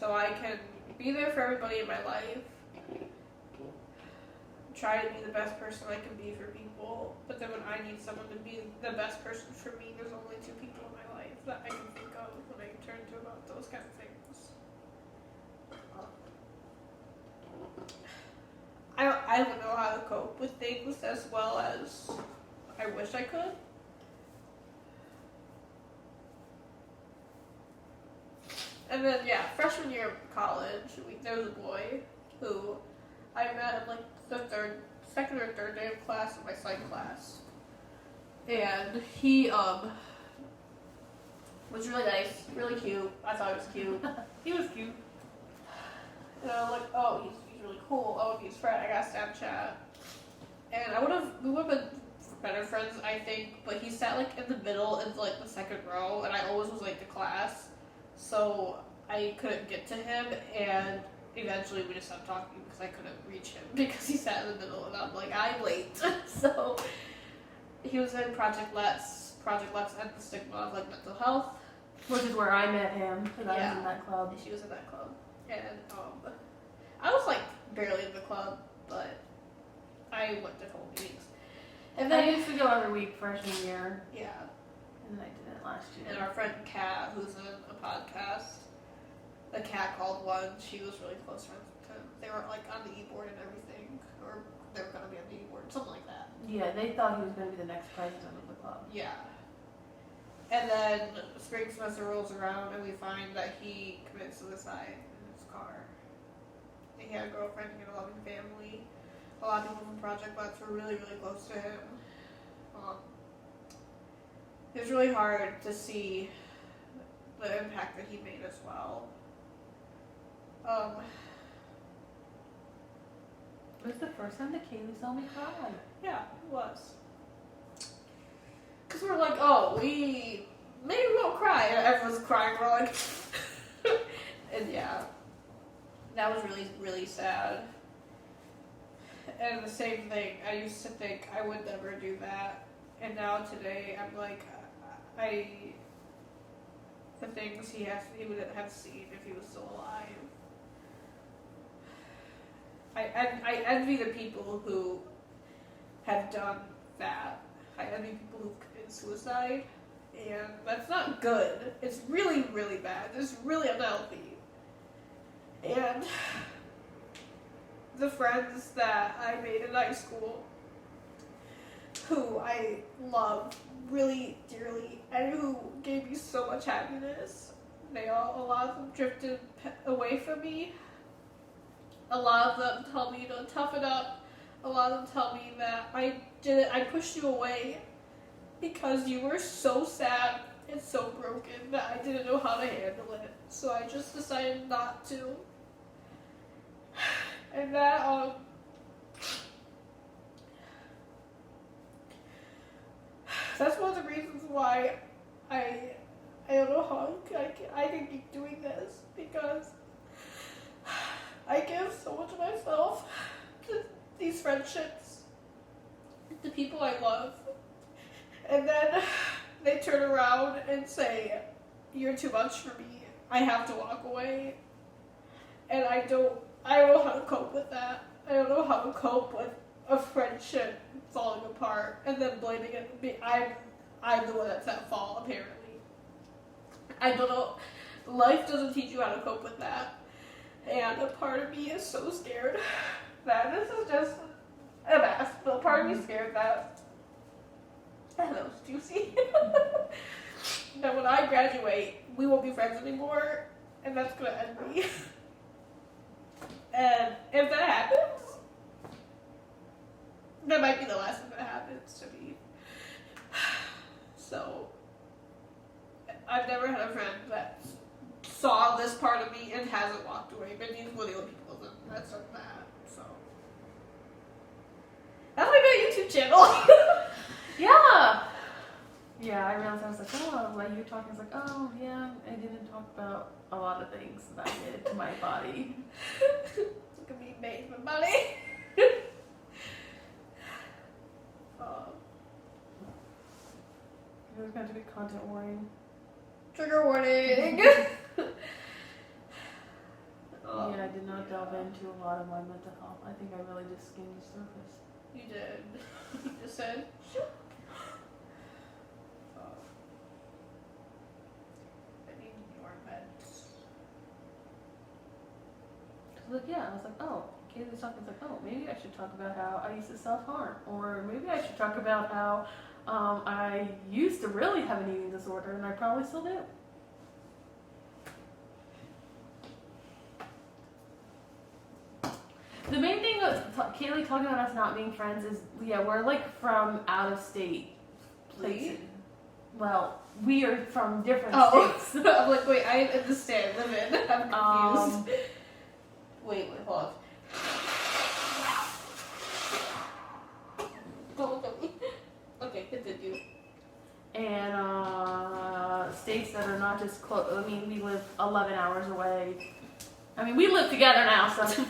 so I can be there for everybody in my life. Try to be the best person I can be for people. But then when I need someone to be the best person for me, there's only 2 people in my life that I can think of when I turn to about those kind of things. I don't know how to cope with things as well as I wish I could. And then, freshman year of college, there was a boy who I met in the second or third day of class in my psych class. And he was really nice, really cute. I thought he was cute. He was cute. And I was like, oh, he's really cool. Oh, he's friend. I got Snapchat. And we would have been better friends, I think. But he sat in the middle in the second row, and I always was late to class, so I couldn't get to him. And eventually, we just stopped talking because I couldn't reach him because he sat in the middle, and I'm like, I'm late. So he was in Project Let's and the stigma of mental health, which is where I met him because I was in that club. She was in that club, and I was barely in the club, but I went to couple meetings. And then I used to go every week freshman year. Yeah. And then I didn't last year. And our friend Kat, who's in a podcast, the Cat Called One, she was really close friends with him. They were on the e-board and everything, or they were gonna be on the e-board, something like that. Yeah, they thought he was gonna be the next president of the club. Yeah. And then spring semester rolls around and we find that he committed suicide in his car. He had a girlfriend, he had a loving family. A lot of people from Project Let's were really, really close to him. It was really hard to see the impact that he made as well. It was the first time that Kaylee saw me cry. Yeah, it was. Because we were like, oh, maybe we won't cry. And everyone's crying. We're like, and yeah, that was really, really sad. And the same thing, I used to think I would never do that. And now today, I'm like, the things he would have seen if he was still alive. I envy the people who have done that. I envy people who've committed suicide, and that's not good. It's really, really bad. It's really unhealthy. And the friends that I made in high school, who I love really dearly, and who gave me so much happiness, a lot of them drifted away from me. A lot of them tell me to toughen up. A lot of them tell me that I pushed you away because you were so sad and so broken that I didn't know how to handle it. So I just decided not to. And that, that's one of the reasons why I don't know how I can keep doing this, because I give so much of myself to these friendships, the people I love, and then they turn around and say, you're too much for me, I have to walk away, and I don't know how to cope with that. I don't know how to cope with a friendship falling apart and then blaming it. I'm the one that's at fault, apparently. I don't know. Life doesn't teach you how to cope with that. And a part of me is so scared that this is just a mess. But a part of me is scared that, I don't know, it's juicy. That when I graduate, we won't be friends anymore, and that's gonna end me. And if that happens, that might be the last time that happens to me. So, I've never had a friend that saw this part of me and hasn't walked away. But these were the only people that's done that. So, that's my new YouTube channel. Yeah. Yeah, I realized I was like, oh, like you talking, I was like, oh, yeah, I didn't talk about a lot of things that I did to my body. Look at me, made my body. There's going to be content warning. Trigger warning. Yeah, I did not delve into a lot of my mental health. I think I really just skimmed the surface. You did. You just said. I need your meds. Like, yeah, I was like, oh, Kaylee's talking, it's like, oh, maybe I should talk about how I used to self-harm. Or maybe I should talk about how I used to really have an eating disorder, and I probably still do. The main thing Kaylee talking about us not being friends is, yeah, we're like from out of state places. Well, we are from different states. I'm like, wait, I understand. Live in. I'm confused. Wait, hold on. Don't look at me. Okay, continue. And states that are not just close. I mean, we live 11 hours away. I mean, we live together now, so.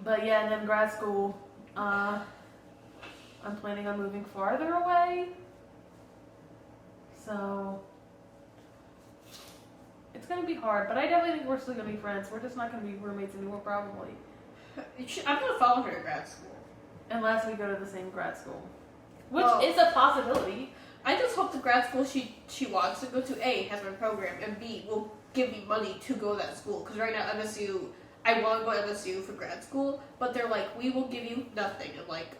But yeah, and then grad school. I'm planning on moving farther away. So it's gonna be hard, but I definitely think we're still gonna be friends. We're just not gonna be roommates anymore, probably. I'm gonna follow her to grad school. Unless we go to the same grad school. Which is a possibility. I just hope the grad school she wants to go to, A, has my program, and B, will give me money to go to that school. Because right now, MSU, I want to go to MSU for grad school, but they're like, we will give you nothing. I'm like,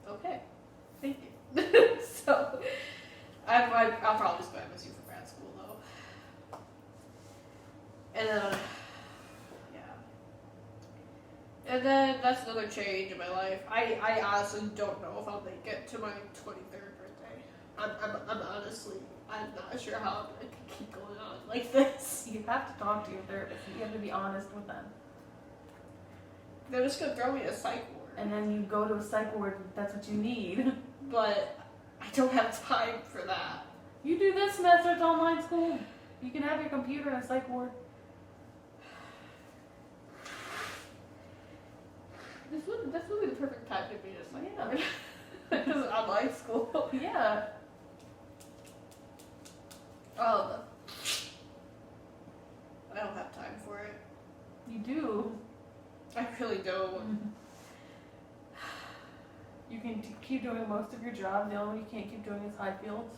okay, thank you. So, I'll probably just go to MSU for grad school, though. And then, and then that's another change in my life. I honestly don't know if I'll make it to my 23rd birthday. I'm honestly, I'm not sure how I can keep going on like this. You have to talk to your therapist. You have to be honest with them. They're just gonna throw me a psych ward. And then you go to a psych ward if that's what you need. But I don't have time for that. You do this semester, it's online school. You can have your computer in a psych ward. This would be the perfect time to be just like, yeah. Because it's online school. Yeah. I don't have time for it. You do. I really don't. Mm-hmm. You can keep doing most of your job. The only one you can't keep doing is high fields.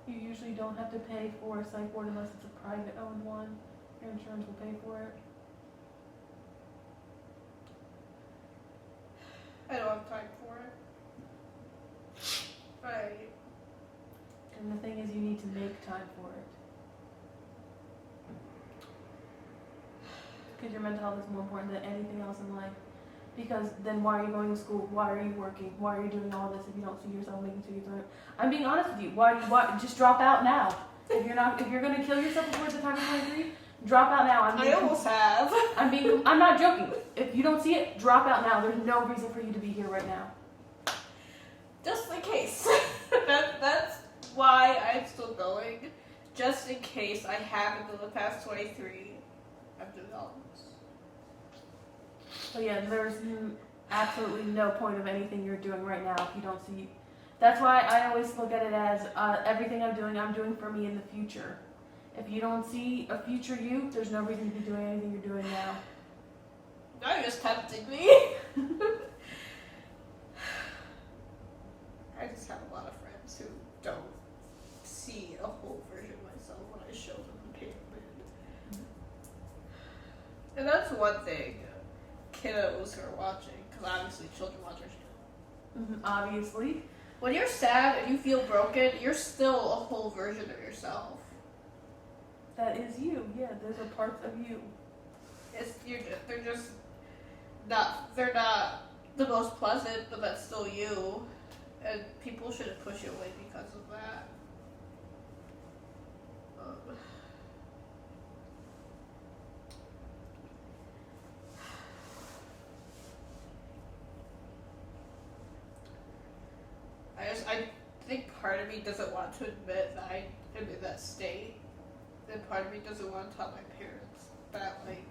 You usually don't have to pay for a psych ward unless it's a private owned one. Your insurance will pay for it. I don't have time for it. And the thing is, you need to make time for it. Because your mental health is more important than anything else in life. Because then why are you going to school? Why are you working? Why are you doing all this if you don't see yourself making sure you're I'm being honest with you. Why just drop out now. If you're gonna kill yourself before the time of 23, drop out now. I almost have. I'm not joking. If you don't see it, drop out now. There's no reason for you to be here right now. Just in case. That's why I'm still going. Just in case I haven't done the past 23. I'm doing all this. So yeah, there's absolutely no point of anything you're doing right now if you don't see. That's why I always look at it as everything I'm doing for me in the future. If you don't see a future you, there's no reason to be doing anything you're doing now. Now you're just tempting me. I just have a lot of friends who don't see a whole version of myself when I show them the paper. And that's one thing kiddos who are watching, because obviously children watch our channel. Obviously. When you're sad and you feel broken, you're still a whole version of yourself. That is you. Yeah, those are parts of you. They're just not. They're not the most pleasant, but that's still you. And people shouldn't push you away because of that. I think part of me doesn't want to admit that I am in that state. And part of me doesn't want to tell my parents that, like,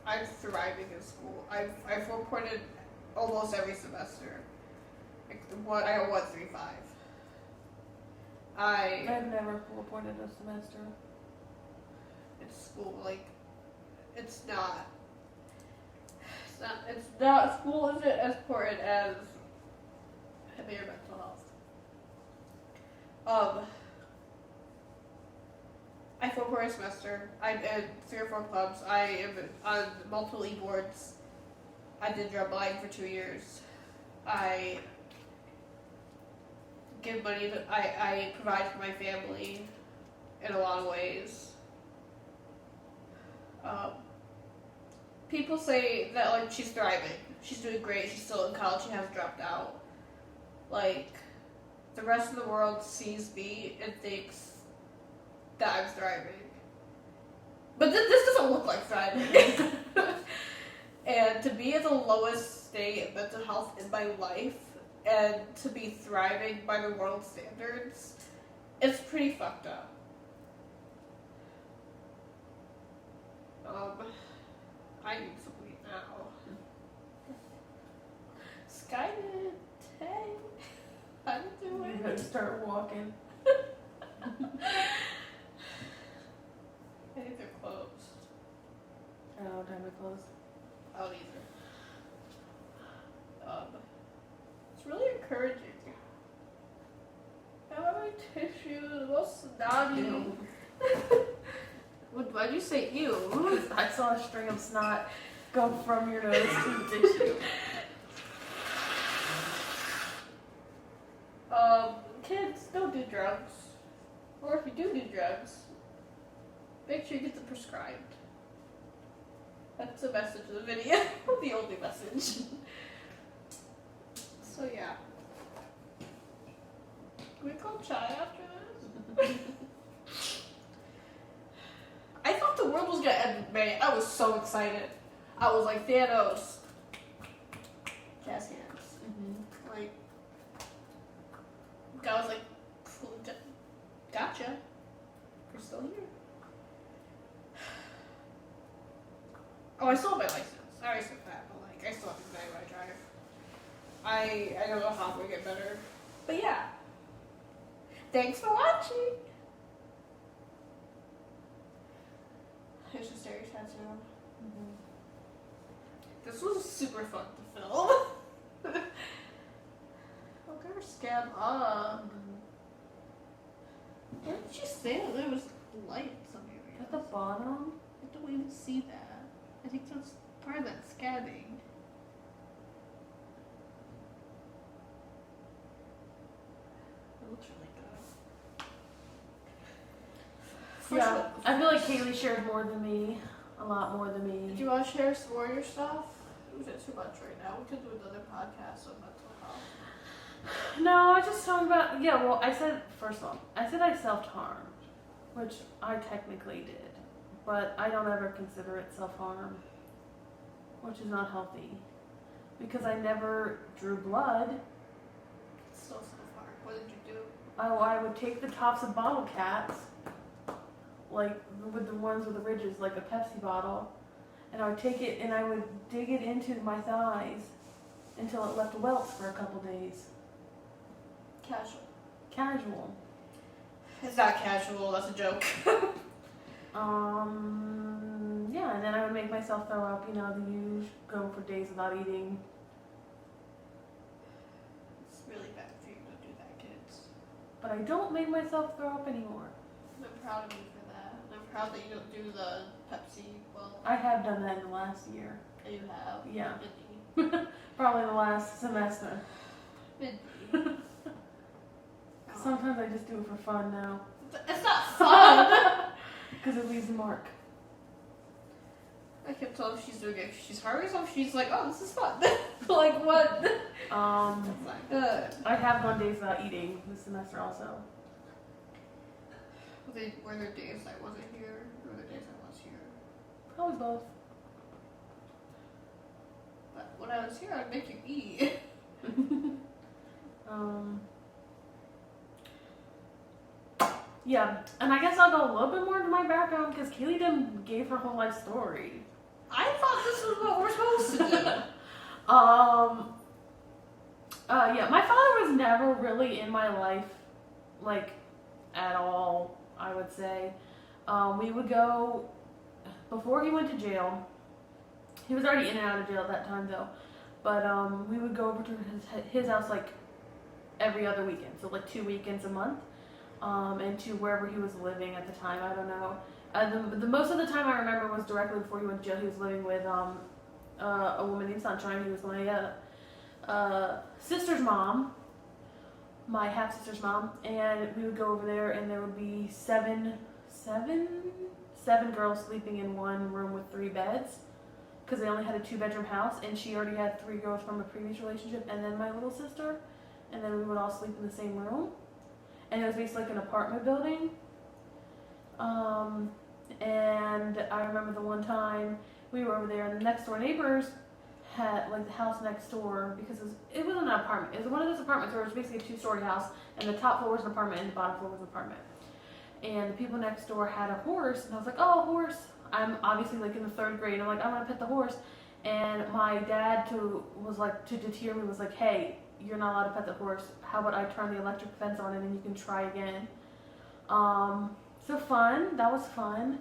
I'm thriving in school. I've reported almost every semester. Like, I got 1.35. I've never reported a semester. It's school, like, it's not, school isn't as important as your mental health. I report a semester. I'm in 3 or 4 clubs. I am on multiple e-boards. I did drum line for 2 years. I give money to, I provide for my family in a lot of ways. People say that, like, she's thriving. She's doing great. She's still in college. She hasn't dropped out. Like, the rest of the world sees me and thinks that I'm thriving. But this doesn't look like thriving. And to be at the lowest state of mental health in my life and to be thriving by the world standards, it's pretty fucked up. I need some weed now. Skynet, hey, how you doing? You better start walking. I think they're closed. I don't know what time to close. I don't either. It's really encouraging. I have my tissue, most snotty. Why'd you say ew? I saw a string of snot go from your nose to the tissue. Kids, don't do drugs. Or if you do drugs, make sure you get them prescribed. That's the message of the video. The only message. So yeah. Can we call chai after this? I thought the world was gonna end in May. I was so excited. I was like, Thanos. Jazz hands. Mm-hmm. Like, I was like, gotcha. You're still here. Oh, I still have my license. I already said that, but like, I still have to decide when I drive. I don't know how to get better. But yeah. Thanks for watching. Here's the stereo tattoo. Mm-hmm. This was super fun to film. I'll get her scam up. Where did you say that there was light in some areas? At the bottom? I don't even see that. I think that's part of that scabbing. It looks really good. Yeah, I feel like Kaylee shared more than me. A lot more than me. Do you want to share some more of your stuff? Is it too much right now? We could do another podcast on mental health. No, I just talking about, yeah, well, I said, first of all, I said I self-harmed, which I technically did, but I don't ever consider it self-harm, which is not healthy, because I never drew blood. It's still self-harm. What did you do? I would take the tops of bottle caps, like with the ones with the ridges, like a Pepsi bottle, and I would take it and I would dig it into my thighs until it left welts for a couple days. Casual. It's not casual, that's a joke. Yeah, and then I would make myself throw up, you know, the usual, go for days without eating. It's really bad for you to do that, kids. But I don't make myself throw up anymore. I'm proud of you for that. I'm proud that you don't do the Pepsi, well... I have done that in the last year. You have? Yeah. Mindy. Probably the last semester. Mindy. sometimes I just do it for fun now. It's not fun. Because it leaves a mark. I can't tell if she's doing it because she's hungry or if she's like, oh, this is fun. Like, what? That's not good. I have gone days without eating this semester also. Were there days I wasn't here? Or were there days I was here? Probably both. But when I was here, I'd make you eat. Yeah, and I guess I'll go a little bit more into my background because Kaylee done gave her whole life story. I thought this was what we're supposed to do. Yeah, my father was never really in my life, like, at all, I would say. We would go, before he went to jail, he was already in and out of jail at that time though, but we would go over to his house like every other weekend, so like 2 weekends a month, and to wherever he was living at the time, I don't know. The most of the time I remember was directly before he went to jail. He was living with a woman named Sunshine. He was my sister's mom, my half-sister's mom, and we would go over there and there would be seven girls sleeping in one room with 3 beds because they only had a 2-bedroom house, and she already had 3 girls from a previous relationship and then my little sister, and then we would all sleep in the same room, and it was basically like an apartment building. And I remember the one time we were over there and the next door neighbors had, like, the house next door, because it wasn't an apartment, it was one of those apartments where it was basically a 2-story house, and the top floor was an apartment and the bottom floor was an apartment. And the people next door had a horse, and I was like, oh, a horse. I'm obviously like in the 3rd grade, and I'm like, I want to pet the horse. And my dad to deter me was like, hey, you're not allowed to pet the horse. How about I turn the electric fence on and then you can try again. So fun, that was fun.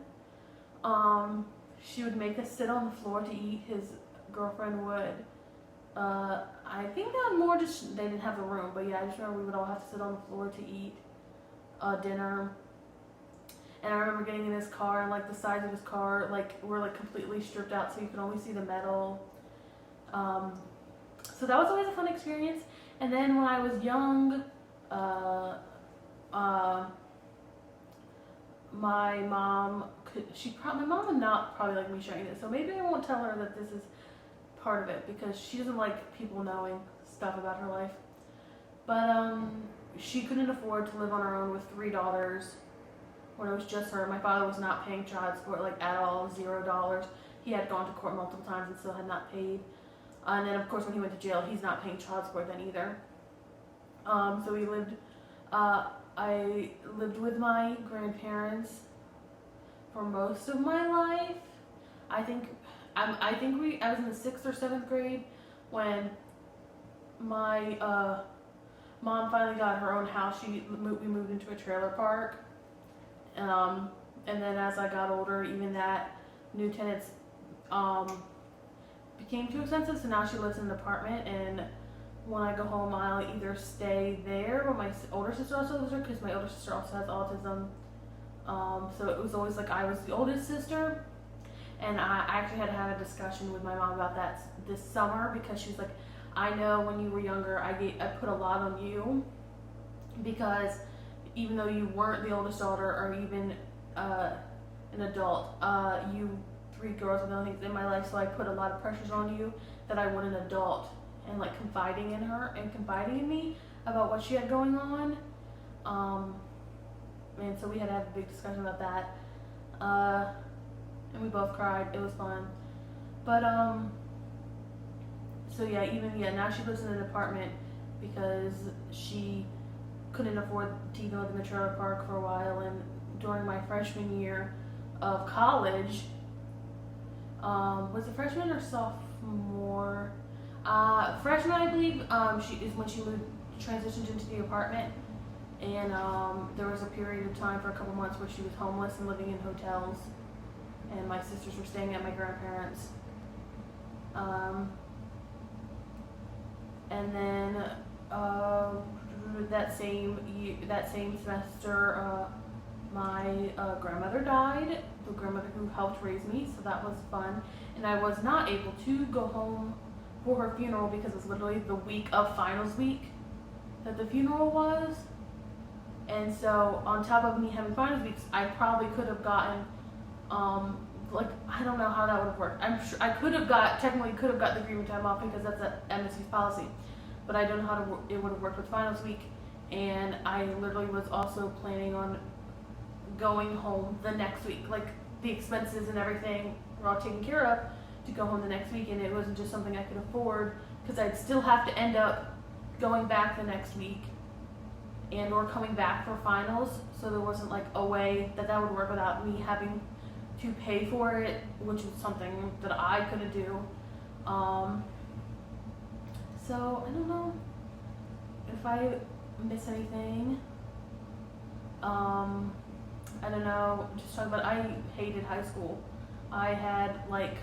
She would make us sit on the floor to eat. His girlfriend would. I think that was more just, they didn't have the room, but yeah, I just remember we would all have to sit on the floor to eat dinner. And I remember getting in his car, and like the sides of his car, like, were like completely stripped out, so you could only see the metal. So that was always a fun experience. And then when I was young, my mom would not probably like me sharing this, so maybe I won't tell her that this is part of it because she doesn't like people knowing stuff about her life. But she couldn't afford to live on her own with 3 daughters when it was just her. My father was not paying child support, like, at all, $0. He had gone to court multiple times and still had not paid. And then of course when he went to jail, he's not paying child support then either. So we lived, I lived with my grandparents for most of my life. I was in the 6th or 7th grade when my mom finally got her own house. We moved into a trailer park. And then as I got older, even that, new tenants became too expensive, so now she lives in an apartment, and when I go home, I'll either stay there, or my older sister also lives there, because my older sister also has autism. So it was always like I was the oldest sister, and I actually had to have a discussion with my mom about that this summer, because she was like, I know when you were younger, I put a lot on you, because even though you weren't the oldest daughter or even an adult, you 3 girls were the only things in my life, so I put a lot of pressures on you that I want an adult, and like confiding in her and confiding in me about what she had going on. And so we had to have a big discussion about that. And we both cried. It was fun. But so yeah, now she lives in an apartment because she couldn't afford to even live in the trailer park for a while. And during my freshman year of college, was it freshman or sophomore? Freshman, I believe. She is when she transitioned into the apartment, and there was a period of time for a couple months where she was homeless and living in hotels, and my sisters were staying at my grandparents'. And then that same semester, my grandmother died, the grandmother who helped raise me, so that was fun. And I was not able to go home for her funeral because it was literally the week of finals week that the funeral was. And so on top of me having finals weeks, I probably could have gotten, like, I don't know how that would have worked. I'm sure I technically could have got the agreement time off because that's a MSU's policy, but I don't know how it would have worked with finals week. And I literally was also planning on going home the next week, like the expenses and everything were all taken care of to go home the next week, and it wasn't just something I could afford because I'd still have to end up going back the next week and or coming back for finals, so there wasn't like a way that would work without me having to pay for it, which is something that I couldn't do. So I don't know if I miss anything. I don't know, just talking about, I hated high school. I had like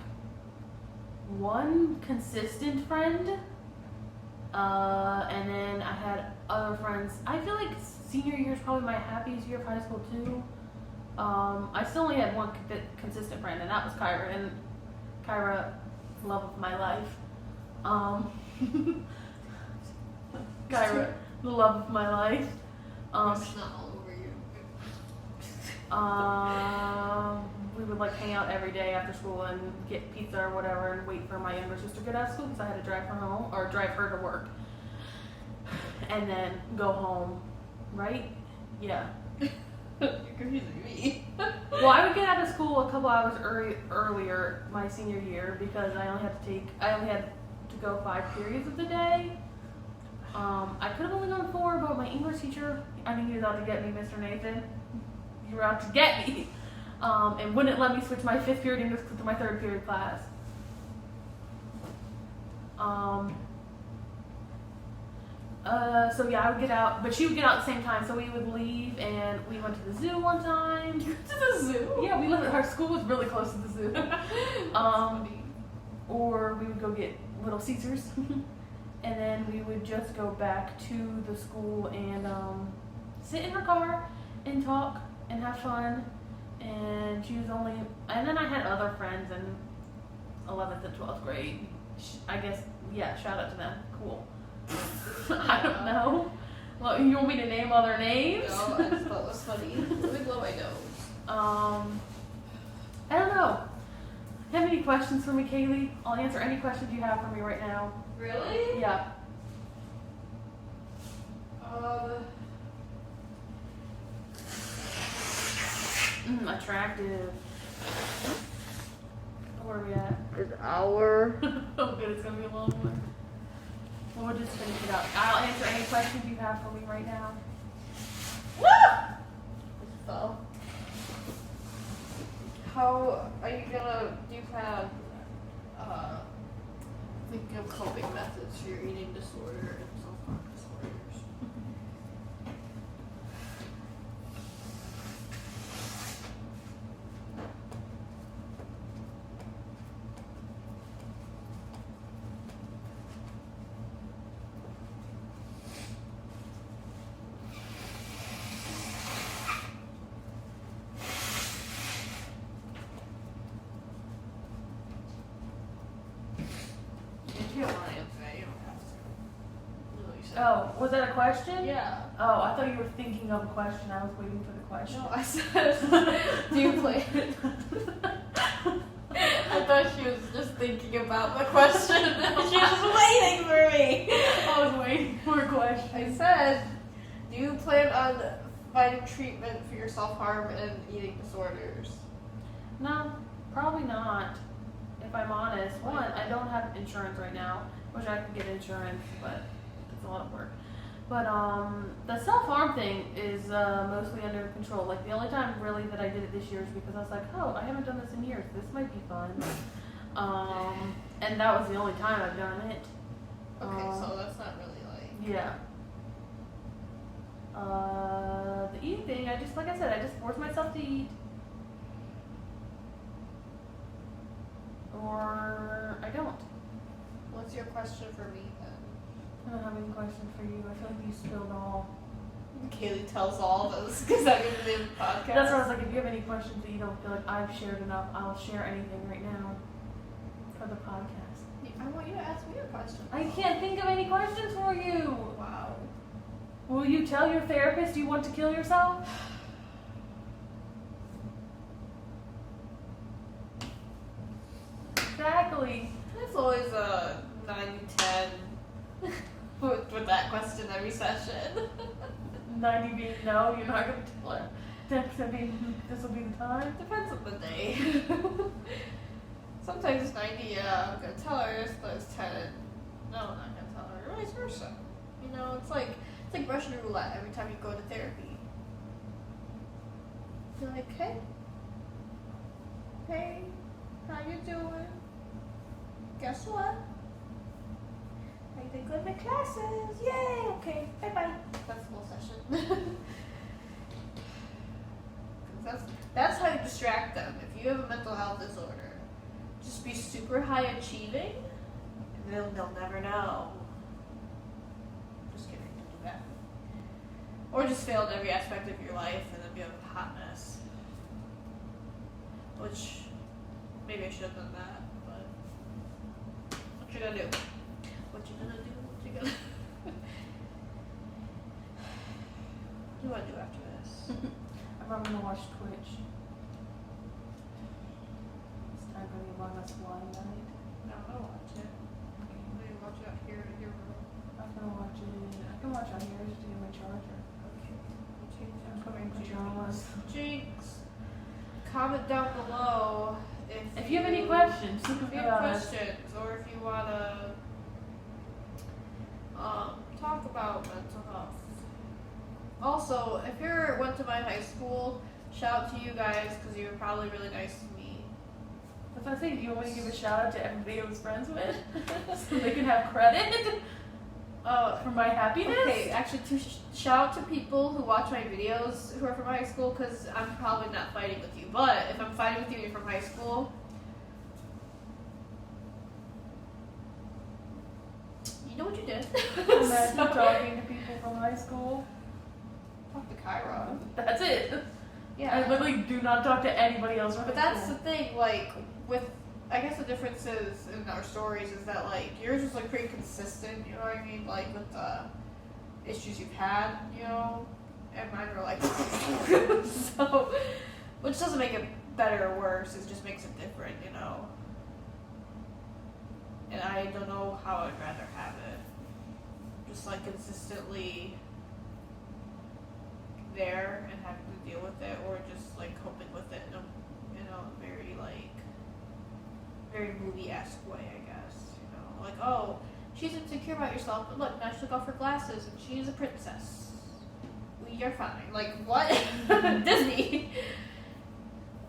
one consistent friend, and then I had other friends. I feel like senior year is probably my happiest year of high school too. I still only had one consistent friend, and that was Kyra, and Kyra, love of my life. Kyra, the love of my life. It's not all over you. We would like hang out every day after school and get pizza or whatever and wait for my younger sister to get out of school because I had to drive her home or drive her to work and then go home, right? Yeah. You're confusing me. Well, I would get out of school a couple hours earlier my senior year because I only had to go 5 periods of the day. I could have only gone 4, but my English teacher, I think he was out to get me, Mr. Nathan. You were out to get me. And wouldn't let me switch my 5th period English to my 3rd period class. So yeah, I would get out, but she would get out at the same time. So we would leave, and we went to the zoo one time. To the zoo? Yeah, we lived. Our school was really close to the zoo. Or we would go get Little Caesars, and then we would just go back to the school and sit in her car and talk and have fun. And she was only, and then I had other friends in 11th and 12th grade. I guess, yeah, shout out to them. Cool. I don't know. Well, you want me to name all their names? No, I just thought it was funny. Let me blow my nose. I don't know. Have any questions for me, Kaylee? I'll answer any questions you have for me right now. Really? Yeah. Attractive. Where are we at? An hour. Oh, good. It's gonna be a long one. Well, we'll just finish it up. I'll answer any questions you have for me right now. Woo! So, how are you gonna? Do you plan on thinking of coping methods for your eating disorder and self-harm disorders? If you don't want to answer that, you don't have to. No, you said Oh, was that a question? yeah. Oh, I thought you were thinking of a question. I was waiting for the question. No, I said, do you plan? I thought she was just thinking about the question. She was waiting for me. I was waiting for a question. I said, do you plan on finding treatment for your self-harm and eating disorders? No, probably not. If I'm honest. One, I don't have insurance right now. Wish I could get insurance, but it's a lot of work. But the self-harm thing is mostly under control. Like the only time really that I did it this year is because I was like, oh, I haven't done this in years. This might be fun. And that was the only time I've done it. Okay, so that's not really like... Yeah. The eating thing, like I said, I just force myself to eat. Or I don't. What's your question for me then? I don't have any questions for you. I feel like you spilled all. Kaylee tells all this because I'm going to do the podcast. That's why I was like, if you have any questions that you don't feel like I've shared enough, I'll share anything right now for the podcast. I want you to ask me a question. I can't think of any questions for you. Wow. Will you tell your therapist you want to kill yourself? Exactly. It's always a 90-10 with that question every session. 90 being no, you're not going to tell her. 10% being this will be the time. Depends on the day. Sometimes it's 90, yeah, I'm gonna tell her this, but it's 10. No, I'm not gonna tell her. Or vice versa. You know, it's like Russian roulette every time you go to therapy. You're like, hey, how you doing? Guess what? I did good in my classes. Yay! Okay, bye-bye. That's the whole session. That's how you distract them. If you have a mental health disorder, just be super high achieving, and they'll never know. Just kidding, don't do that. Or just fail in every aspect of your life and then be a hot mess. Which, maybe I should have done that, but what you gonna do? What you gonna do? What you gonna What do you wanna do after this? I'm gonna watch Twitch. It's time for the Among Us Blind Night. No, I'll watch it. Okay, maybe watch it out here in your room. I'm gonna watch it. I can watch on here just to get my charger. Okay. I'm putting my pajamas. Jinx. Comment down below If you have any questions, if you have questions, or if you wanna talk about mental health. Also, if you went to my high school, shout out to you guys because you were probably really nice to me. That's what I think. You want me to give a shout out to everybody I was friends with, so they can have credit for my happiness. Okay, actually, shout out to people who watch my videos who are from high school because I'm probably not fighting with you. But if I'm fighting with you and you're from high school, you know what you did. Imagine talking to people from high school. Talk to Kyra. That's it. Yeah. I literally do not talk to anybody else from But high that's school. the thing, like, with, I guess the differences in our stories is that, like, yours is, like, pretty consistent, you know what I mean? Like, with the issues you've had, you know? And mine were, like, so, which doesn't make it better or worse, it just makes it different, you know? And I don't know how I'd rather have it. Just, like, consistently there and having to deal with it, or just like coping with it in a very like very movie-esque way, I guess. You know, like, oh, she's insecure about yourself, but look, now she took off her glasses and she's a princess. We are fine. Like, what? Disney.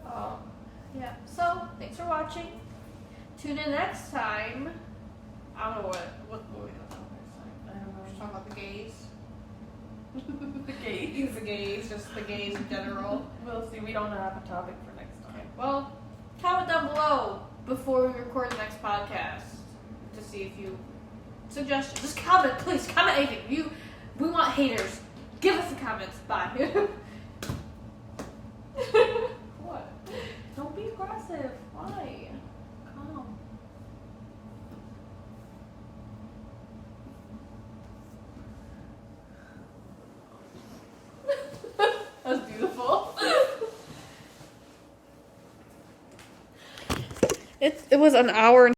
Yeah. So thanks for watching. Tune in next time. I don't know what movie we're gonna talk next time. I don't know. We're talking about the gays. The gays. The gays, just the gays in general. We'll see. We don't have a topic for next time. Okay. Well, comment down below before we record the next podcast to see if you suggestions. Just comment, please. Comment anything. We want haters. Give us the comments. Bye. What? Don't be aggressive. Why? Calm. That was beautiful. It was an hour and